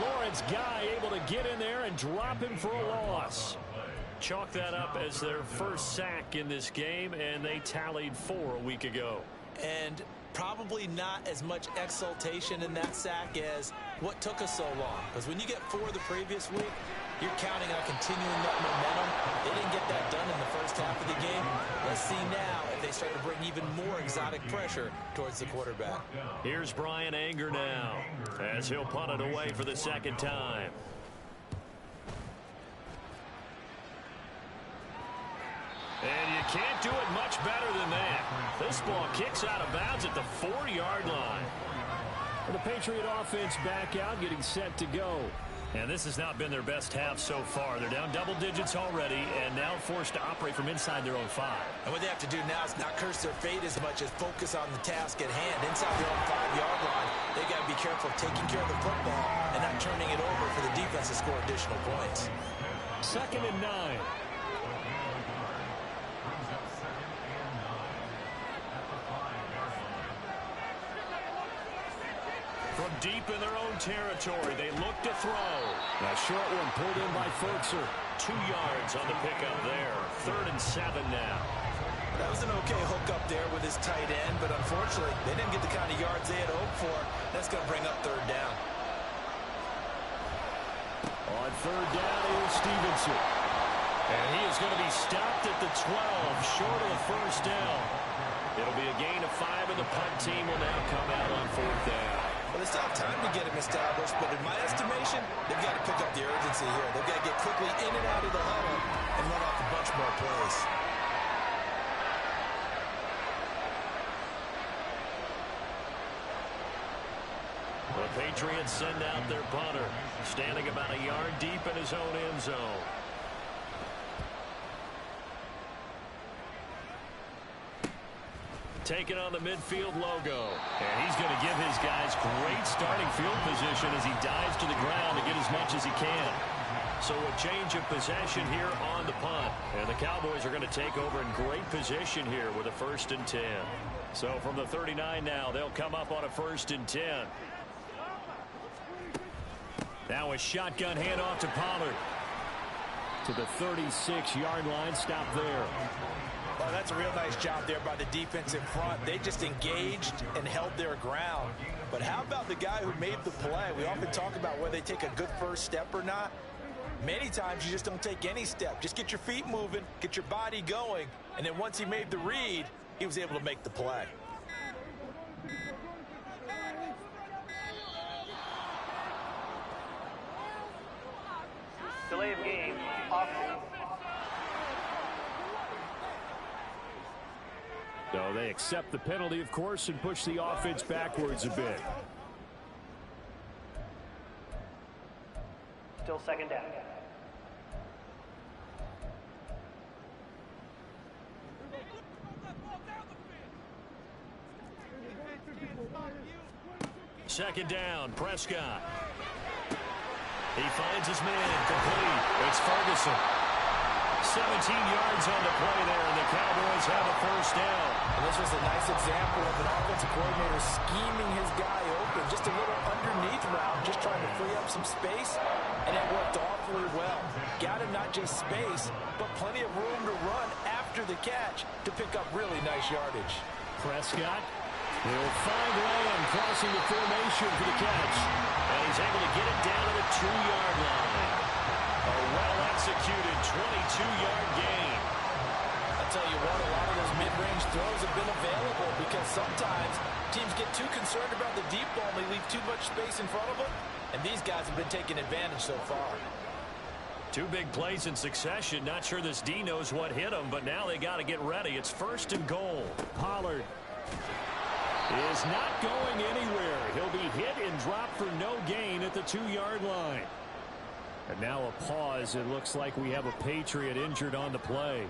Lawrence Guy able to get in there and drop him for a loss. Chalk that up as their first sack in this game, and they tallied 4 a week ago. And probably not as much exultation in that sack as what took us so long. Because when you get 4 the previous week, you're counting on continuing that momentum. They didn't get that done in the first half of the game. Let's see now if they start to bring even more exotic pressure towards the quarterback. Here's Brian Anger now as he'll punt it away for the 2nd time. And you can't do it much better than that. This ball kicks out of bounds at the 4-yard line. The Patriot offense back out, getting set to go. And this has not been their best half so far. They're down double digits already and now forced to operate from inside their own 5. And what they have to do now is not curse their fate as much as focus on the task at hand. Inside their own 5-yard line, they got to be careful of taking care of the football and not turning it over for the defense to score additional points. 2nd and 9. From deep in their own territory, they look to throw. A short one pulled in by Fultzer. 2 yards on the pickup there. 3rd and 7 now. That was an okay hook up there with his tight end, but unfortunately, they didn't get the kind of yards they had hoped for. That's going to bring up 3rd down. On 3rd down is Stevenson. And he is going to be stopped at the 12, short of the first down. It'll be a gain of 5, and the punt team will now come out on 4th down. Well, they still have time to get him established, but in my estimation, they've got to pick up the urgency here. They've got to get quickly in and out of the huddle and run off a bunch more plays. The Patriots send out their punter, standing about a yard deep in his own end zone. Taking on the midfield logo. And he's going to give his guys great starting field position as he dives to the ground to get as much as he can. So a change of possession here on the punt. And the Cowboys are going to take over in great position here with a 1st and 10. So from the 39 now, they'll come up on a 1st and 10. Now a shotgun handoff to Pollard. to the 36-yard line. Stop there. Well, that's a real nice job there by the defense in front. They just engaged and held their ground. But how about the guy who made the play? We often talk about whether they take a good first step or not. Many times you just don't take any step. Just get your feet moving, get your body going, and then once he made the read, he was able to make the play. Delay of game, offense. So they accept the penalty, of course, and push the offense backwards a bit. Still second down. Second down, Prescott. He finds his man, complete. It's Ferguson. 17 yards on the play there, and the Cowboys have a first down. And this was a nice example of an offensive coordinator scheming his guy open. Just a little underneath route, just trying to free up some space, and it worked awfully well. Got him not just space, but plenty of room to run after the catch to pick up really nice yardage. Prescott will find Lamb crossing the formation for the catch. And he's able to get it down to the 2-yard line. A well-executed 22-yard gain. I tell you what, a lot of those mid-range throws have been available because sometimes teams get too concerned about the deep ball and they leave too much space in front of them. And these guys have been taking advantage so far. 2 big plays in succession. Not sure this D knows what hit him, but now they got to get ready. It's 1st and goal. Pollard is not going anywhere. He'll be hit and dropped for no gain at the 2-yard line. And now a pause. It looks like we have a Patriot injured on the play.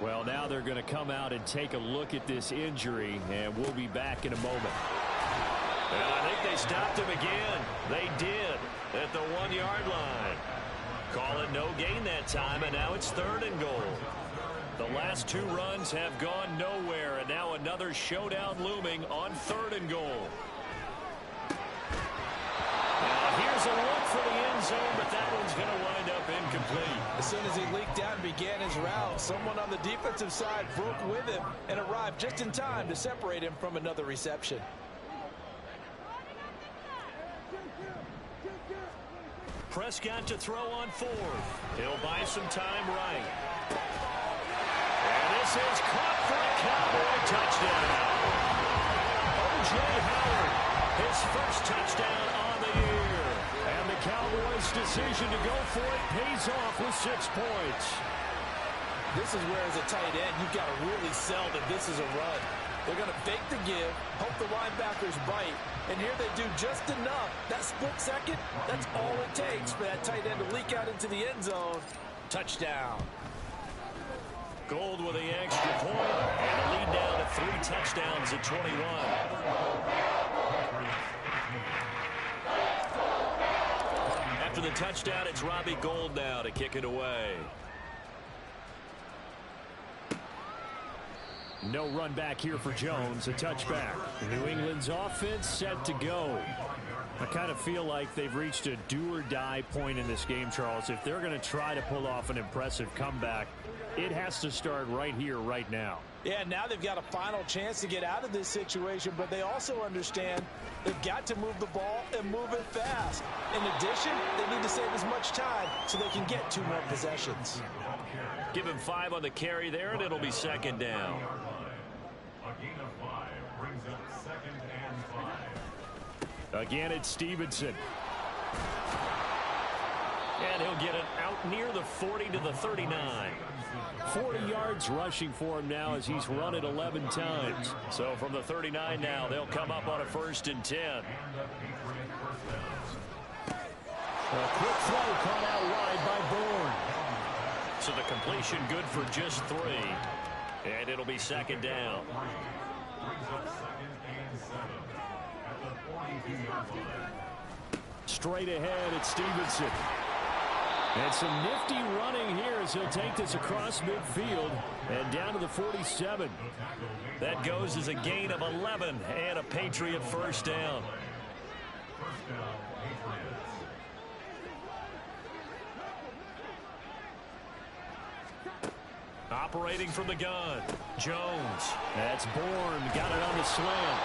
Well, now they're going to come out and take a look at this injury, and we'll be back in a moment. And I think they stopped him again. They did at the 1-yard line. Call it no gain that time, and now it's 3rd and goal. The last 2 runs have gone nowhere, and now another showdown looming on 3rd and goal. Now here's a look for the end zone, but that one's going to wind up incomplete. As soon as he leaked out and began his route, someone on the defensive side broke with him and arrived just in time to separate him from another reception. Prescott to throw on 4th. He'll buy some time right. And this is caught for a Cowboy touchdown. O.J. Howard, his first touchdown on the year. And the Cowboys' decision to go for it pays off with 6 points. This is where, as a tight end, you've got to really sell that this is a run. They're going to fake the give, hope the linebackers bite, and here they do just enough. That split second, that's all it takes for that tight end to leak out into the end zone. Touchdown. Gold with the extra point, and a lead down to 3 touchdowns at 21. After the touchdown, it's Robbie Gould now to kick it away. No run back here for Jones. A touchback. New England's offense set to go. I kind of feel like they've reached a do-or-die point in this game, Charles. If they're going to try to pull off an impressive comeback, it has to start right here, right now. Yeah, now they've got a final chance to get out of this situation, but they also understand they've got to move the ball and move it fast. In addition, they need to save as much time so they can get 2 more possessions. Give him 5 on the carry there, and it'll be 2nd down. A gain of 5 brings up 2nd and 5. Again, it's Stevenson. And he'll get it out near the 40 to the 39. 40 yards rushing for him now as he's run it 11 times. So from the 39 now, they'll come up on a 1st and 10. A quick throw caught out wide by Bourne. So the completion good for just 3. And it'll be 2nd down. Straight ahead, it's Stevenson. And some nifty running here as he'll take this across midfield and down to the 47. That goes as a gain of 11 and a Patriot 1st down. Operating from the gun. Jones. That's Bourne. Got it on the slant.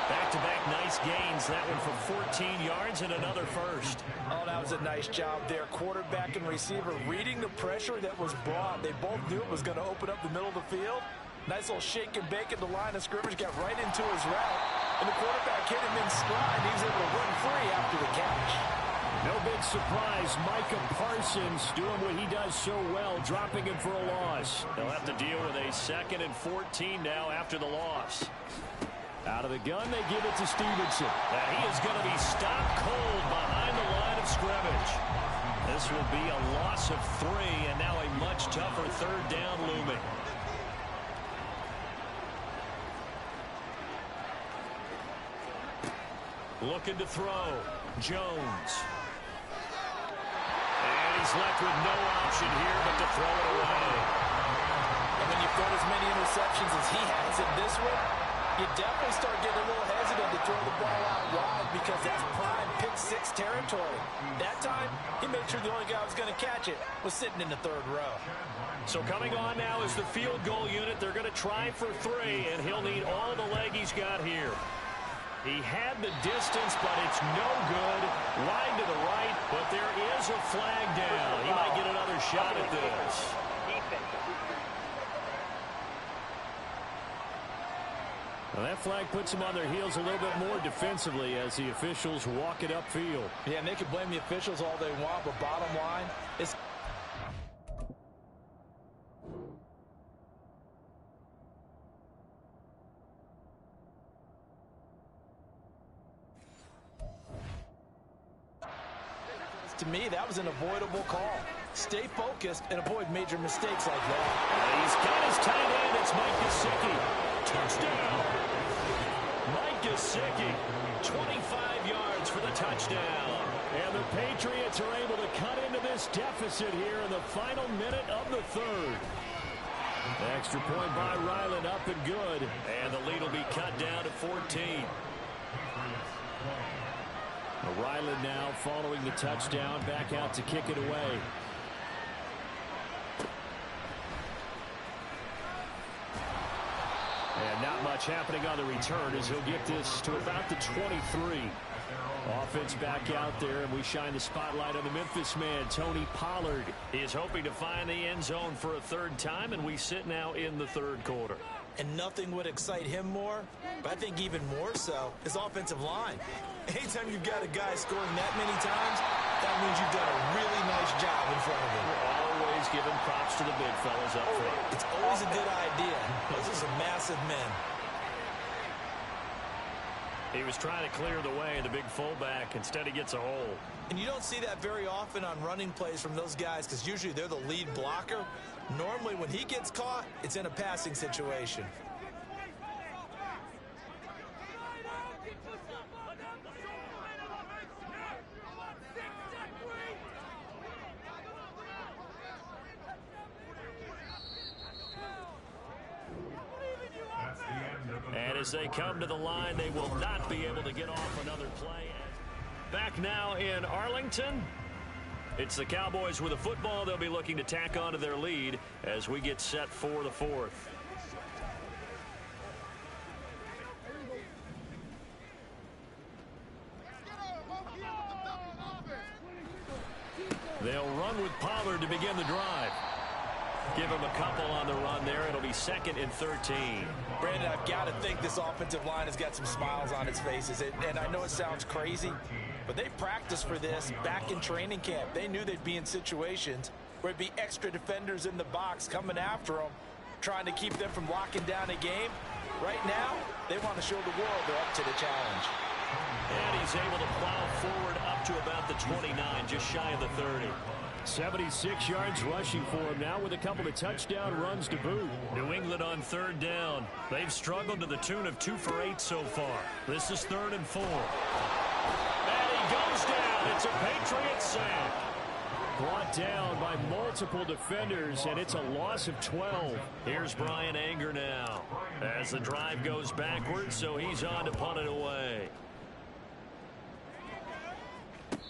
Back-to-back nice gains. That one for 14 yards and another first. Oh, that was a nice job there. Quarterback and receiver reading the pressure that was brought. They both knew it was going to open up the middle of the field. Nice little shake and bake at the line of scrimmage. Got right into his route. And the quarterback hit him in stride. He was able to run free after the catch. No big surprise. Micah Parsons doing what he does so well, dropping him for a loss. They'll have to deal with a 2nd and 14 now after the loss. Out of the gun, they give it to Stevenson. Now he is going to be stopped cold behind the line of scrimmage. This will be a loss of 3, and now a much tougher 3rd down looming. Looking to throw. Jones. And he's left with no option here but to throw it away. And when you've got as many interceptions as he has in this one, you definitely start getting a little hesitant to throw the ball out wide because that's prime pick-6 territory. That time, he made sure the only guy who was going to catch it was sitting in the 3rd row. So coming on now is the field goal unit. They're going to try for 3, and he'll need all the leg he's got here. He had the distance, but it's no good. Wide to the right, but there is a flag down. He might get another shot at this. Well, that flag puts them on their heels a little bit more defensively as the officials walk it upfield. Yeah, and they can blame the officials all they want, but bottom line, it's... To me, that was an avoidable call. Stay focused and avoid major mistakes like that. He's got his tight end. It's Mike Gesicki. Touchdown. Mike Gesicki, 25 yards for the touchdown. And the Patriots are able to cut into this deficit here in the final minute of the 3rd. Extra point by Ryland, up and good. And the lead will be cut down to 14. Ryland now following the touchdown, back out to kick it away. And not much happening on the return as he'll get this to about the 23. Offense back out there, and we shine the spotlight on the Memphis man, Tony Pollard. He is hoping to find the end zone for a 3rd time, and we sit now in the 3rd quarter. And nothing would excite him more, but I think even more so, his offensive line. Anytime you've got a guy scoring that many times, that means you've done a really nice job in front of him. We're always giving props to the big fellas up front. It's always a good idea. Those are some massive men. He was trying to clear the way, the big fullback. Instead, he gets a hole. And you don't see that very often on running plays from those guys because usually they're the lead blocker. Normally, when he gets caught, it's in a passing situation. And as they come to the line, they will not be able to get off another play. Back now in Arlington. It's the Cowboys with a football. They'll be looking to tack onto their lead as we get set for the 4th. They'll run with Pollard to begin the drive. Give him a couple on the run there. It'll be 2nd and 13. Brandon, I've got to think this offensive line has got some smiles on its faces. And I know it sounds crazy, but they practiced for this back in training camp. They knew they'd be in situations where it'd be extra defenders in the box coming after them, trying to keep them from locking down a game. Right now, they want to show the world they're up to the challenge. And he's able to plow forward up to about the 29, just shy of the 30. 76 yards rushing for him now with a couple of touchdown runs to boot. New England on 3rd down. They've struggled to the tune of 2 for 8 so far. This is 3rd and 4. And he goes down. It's a Patriots sack. Brought down by multiple defenders, and it's a loss of 12. Here's Brian Anger now as the drive goes backwards, so he's on to punt it away.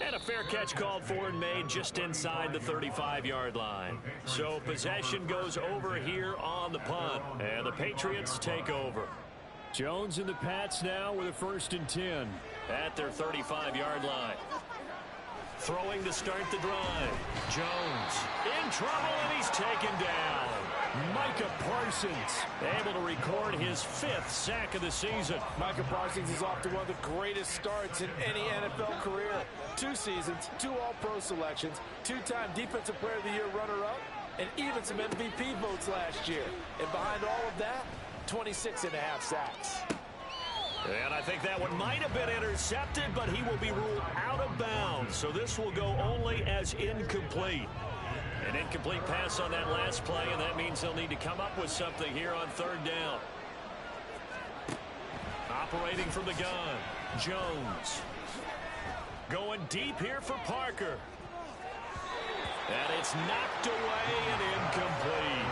And a fair catch called for and made just inside the 35-yard line. So possession goes over here on the punt. And the Patriots take over. Jones and the Pats now with a 1st and 10 at their 35-yard line. Throwing to start the drive. Jones in trouble, and he's taken down. Micah Parsons able to record his 5th sack of the season. Micah Parsons is off to one of the greatest starts in any NFL career. 2 seasons, 2 All-Pro selections, 2-time Defensive Player of the Year runner-up, and even some MVP votes last year. And behind all of that, 26.5 sacks. And I think that one might have been intercepted, but he will be ruled out of bounds. So this will go only as incomplete. An incomplete pass on that last play, and that means they'll need to come up with something here on 3rd down. Operating from the gun, Jones. Going deep here for Parker. And it's knocked away and incomplete.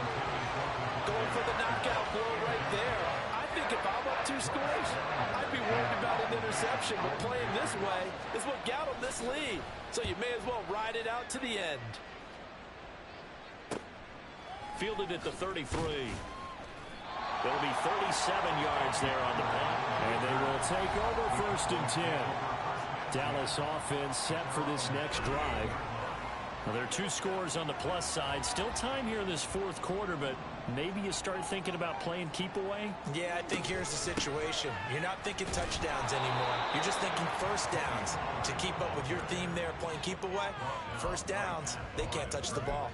Going for the knockout blow right there. I think if I'm up 2 scores, I'd be worried about an interception. But playing this way is what got them this lead. So you may as well ride it out to the end. Fielded at the 33. It'll be 37 yards there on the punt. And they will take over 1st and 10. Dallas offense set for this next drive. Well, there are 2 scores on the plus side. Still time here in this 4th quarter, but maybe you start thinking about playing keep away? Yeah, I think here's the situation. You're not thinking touchdowns anymore. You're just thinking 1st downs. To keep up with your theme there, playing keep away, 1st downs, they can't touch the ball.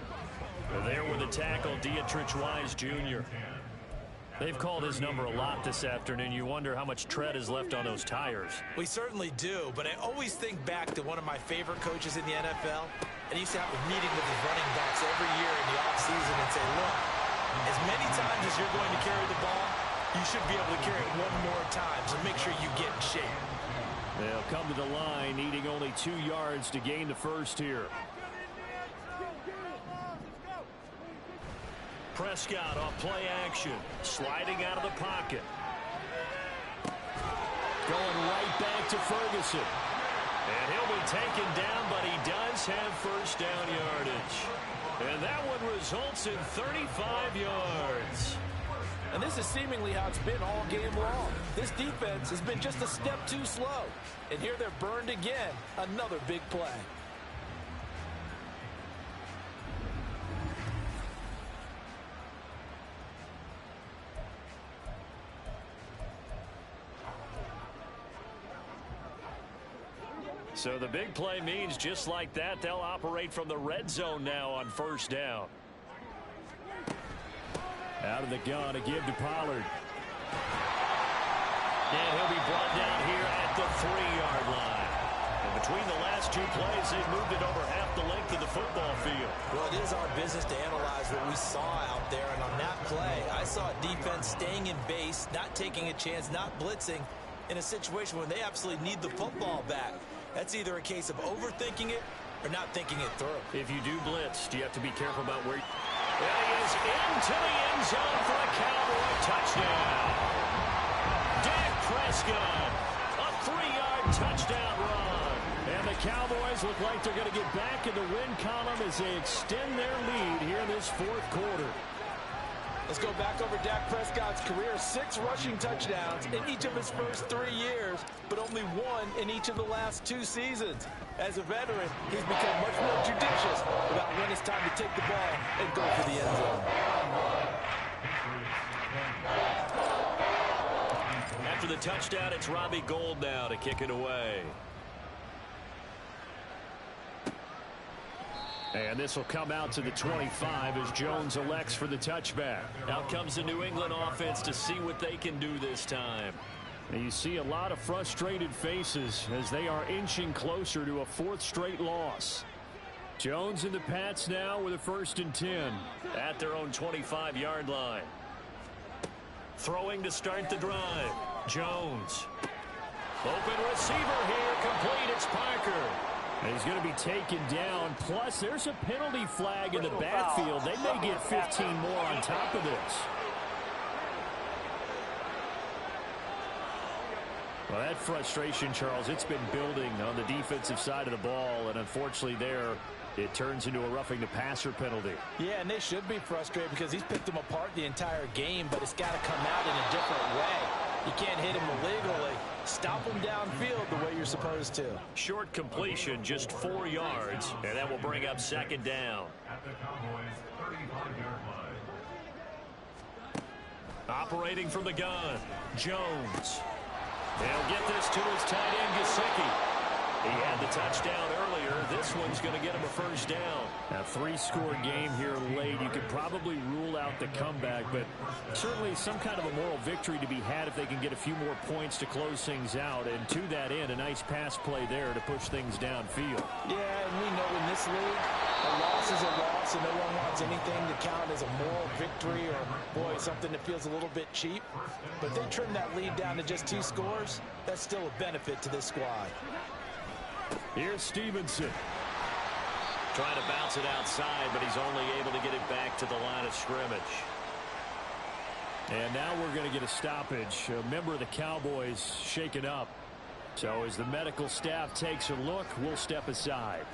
There with the tackle, Dietrich Wise Jr. They've called his number a lot this afternoon. You wonder how much tread is left on those tires. We certainly do, but I always think back to one of my favorite coaches in the NFL. And he used to have a meeting with his running backs every year in the offseason and say, look, as many times as you're going to carry the ball, you should be able to carry it one more time, so make sure you get in shape. They'll come to the line, needing only 2 yards to gain the 1st here. Prescott off play action, sliding out of the pocket. Going right back to Ferguson. And he'll be taken down, but he does have 1st down yardage. And that one results in 35 yards. And this is seemingly how it's been all game long. This defense has been just a step too slow. And here they're burned again. Another big play. So the big play means just like that, they'll operate from the red zone now on 1st down. Out of the gun to give to Pollard. And he'll be brought down here at the 3-yard line. And between the last 2 plays, they've moved it over half the length of the football field. Well, it is our business to analyze what we saw out there. And on that play, I saw a defense staying in base, not taking a chance, not blitzing in a situation when they absolutely need the football back. That's either a case of overthinking it or not thinking it through. If you do blitz, do you have to be careful about where... And he is into the end zone for a Cowboy touchdown. Dak Prescott, a 3-yard touchdown run. And the Cowboys look like they're going to get back in the win column as they extend their lead here in this 4th quarter. Let's go back over Dak Prescott's career. 6 rushing touchdowns in each of his first 3 years, but only 1 in each of the last 2 seasons. As a veteran, he's become much more judicious about when it's time to take the ball and go for the end zone. After the touchdown, it's Robbie Gould now to kick it away. And this will come out to the 25 as Jones elects for the touchback. Out comes the New England offense to see what they can do this time. And you see a lot of frustrated faces as they are inching closer to a 4th straight loss. Jones and the Pats now with a 1st and 10. At their own 25-yard line. Throwing to start the drive. Jones. Open receiver here. Complete. It's Parker. And he's going to be taken down. Plus, there's a penalty flag in the backfield. They may get 15 more on top of this. Well, that frustration, Charles, it's been building on the defensive side of the ball, and unfortunately there, it turns into a roughing the passer penalty. Yeah, and they should be frustrated because he's picked them apart the entire game, but it's got to come out in a different way. You can't hit him illegally. Stop him downfield the way you're supposed to. Short completion, just 4 yards, and that will bring up second down. At the Cowboys' 35-yard line. Operating from the gun, Jones. They'll get this to his tight end, Gesicki. He had the touchdown earlier. This one's going to get him a first down. A 3-score game here late. You could probably rule out the comeback, but certainly some kind of a moral victory to be had if they can get a few more points to close things out. And to that end, a nice pass play there to push things downfield. Yeah, and we know in this league, a loss is a loss, and no one wants anything to count as a moral victory or, boy, something that feels a little bit cheap. But they trim that lead down to just 2 scores. That's still a benefit to this squad. Here's Stevenson. Trying to bounce it outside, but he's only able to get it back to the line of scrimmage. And now we're going to get a stoppage. A member of the Cowboys shaken up. So as the medical staff takes a look, we'll step aside.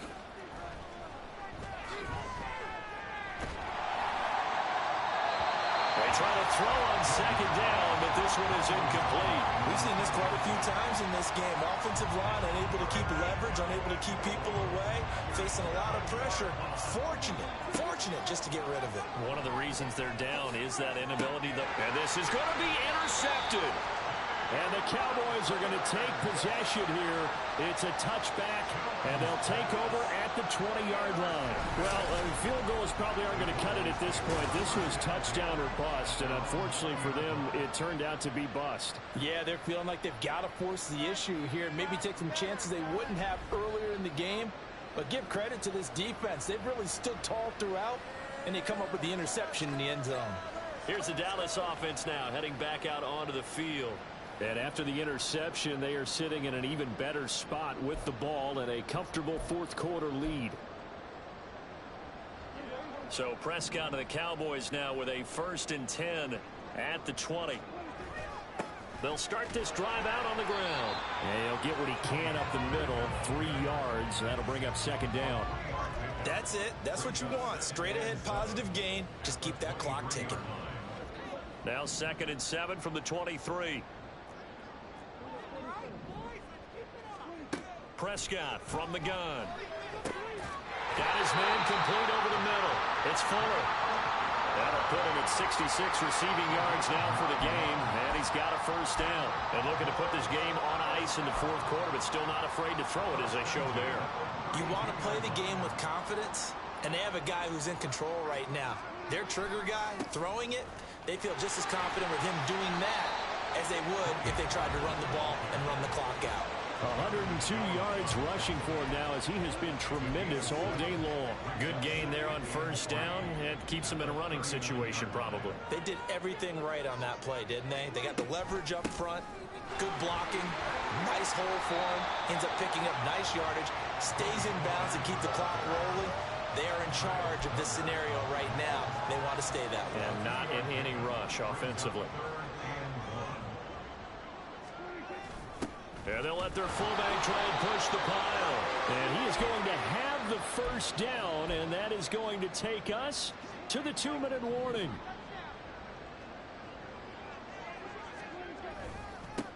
They try to throw on second down, but this one is incomplete. We've seen this quite a few times in this game. Offensive line unable to keep leverage, unable to keep people away, facing a lot of pressure. Fortunate just to get rid of it. One of the reasons they're down is that inability. And this is going to be intercepted. And the Cowboys are going to take possession here. It's a touchback, and they'll take over at the 20-yard line. Well, field goals probably aren't going to cut it at this point. This was touchdown or bust, and unfortunately for them, it turned out to be bust. Yeah, they're feeling like they've got to force the issue here. Maybe take some chances they wouldn't have earlier in the game. But give credit to this defense. They've really stood tall throughout, and they come up with the interception in the end zone. Here's the Dallas offense now, heading back out onto the field. And after the interception, they are sitting in an even better spot with the ball and a comfortable fourth-quarter lead. So Prescott and the Cowboys now with a 1st and 10 at the 20. They'll start this drive out on the ground. And he'll get what he can up the middle, 3 yards. That'll bring up second down. That's it. That's what you want. Straight ahead, positive gain. Just keep that clock ticking. Now 2nd and 7 from the 23. Prescott from the gun. Got his man complete over the middle. It's Fuller. That'll put him at 66 receiving yards now for the game, and he's got a first down. And looking to put this game on ice in the 4th quarter, but still not afraid to throw it as they show there. You want to play the game with confidence, and they have a guy who's in control right now. Their trigger guy, throwing it, they feel just as confident with him doing that as they would if they tried to run the ball and run the clock out. 102 yards rushing for him now as he has been tremendous all day long. Good gain there on first down. It keeps him in a running situation probably. They did everything right on that play, didn't they? They got the leverage up front, good blocking, nice hole for him, ends up picking up nice yardage, stays in bounds and keep the clock rolling. They are in charge of this scenario right now. They want to stay that way. And not in any rush offensively. And they'll let their fullback try and push the pile. And he is going to have the first down, and that is going to take us to the 2-minute warning.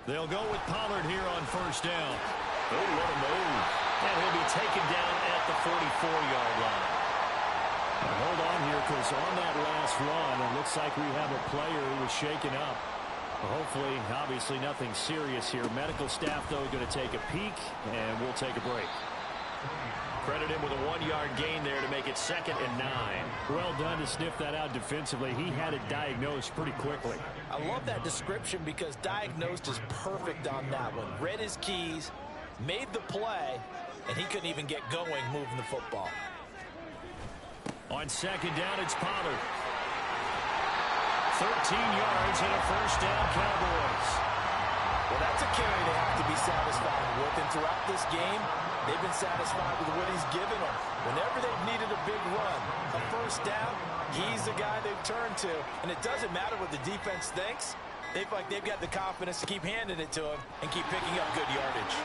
They'll go with Pollard here on first down. Oh, what a move. And he'll be taken down at the 44-yard line. Now hold on here, because on that last run, it looks like we have a player who was shaken up. Hopefully, obviously, nothing serious here. Medical staff, though, going to take a peek, and we'll take a break. Credit him with a 1-yard gain there to make it 2nd and 9. Well done to sniff that out defensively. He had it diagnosed pretty quickly. I love that description because diagnosed is perfect on that one. Read his keys, made the play, and he couldn't even get going moving the football. On second down, it's Pollard. 13 yards and a first down, Cowboys. Well, that's a carry they have to be satisfied with. And throughout this game, they've been satisfied with what he's given them. Whenever they've needed a big run, a first down, he's the guy they've turned to. And it doesn't matter what the defense thinks. They feel like they've got the confidence to keep handing it to him and keep picking up good yardage.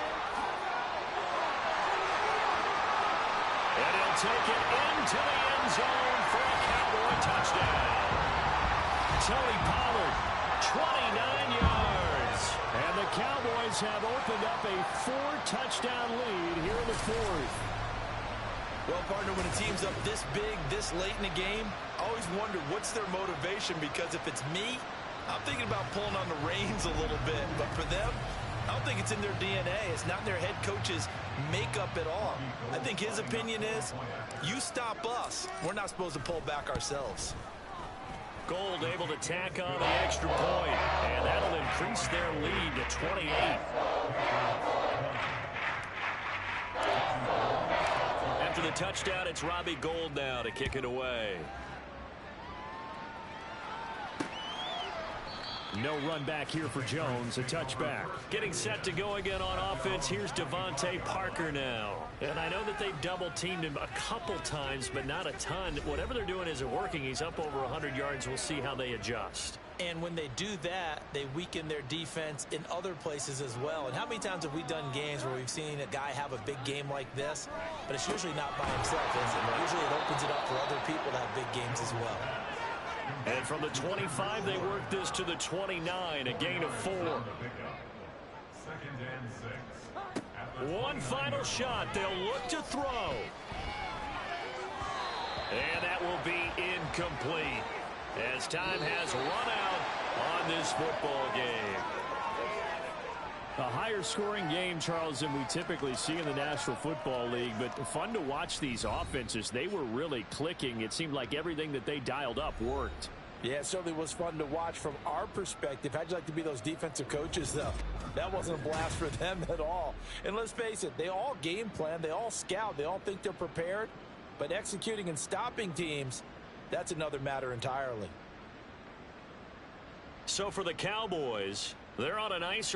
And he'll take it into the end zone for a Cowboy touchdown. Tony Pollard, 29 yards. And the Cowboys have opened up a 4-touchdown lead here in the fourth. Well, partner, when a team's up this big, this late in the game, I always wonder what's their motivation, because if it's me, I'm thinking about pulling on the reins a little bit. But for them, I don't think it's in their DNA. It's not in their head coach's makeup at all. I think his opinion is, you stop us, we're not supposed to pull back ourselves. Gold able to tack on the extra point, and that'll increase their lead to 28. After the touchdown, it's Robbie Gould now to kick it away. No run back here for Jones, a touchback. Getting set to go again on offense, here's Devontae Parker now. And I know that they've double-teamed him a couple times, but not a ton. Whatever they're doing isn't working. He's up over 100 yards. We'll see how they adjust. And when they do that, they weaken their defense in other places as well. And how many times have we done games where we've seen a guy have a big game like this, but it's usually not by himself, is it? Usually it opens it up for other people to have big games as well. And from the 25, they work this to the 29, a gain of 4. Second and 6. One final shot. They'll look to throw. And that will be incomplete, as time has run out on this football game. A higher scoring game, Charles, than we typically see in the National Football League, but fun to watch these offenses. They were really clicking. It seemed like everything that they dialed up worked. Yeah, it certainly was fun to watch from our perspective. How'd you like to be those defensive coaches, though? That wasn't a blast for them at all. And let's face it, they all game plan, they all scout, they all think they're prepared, but executing and stopping teams, that's another matter entirely. So for the Cowboys, they're on a nice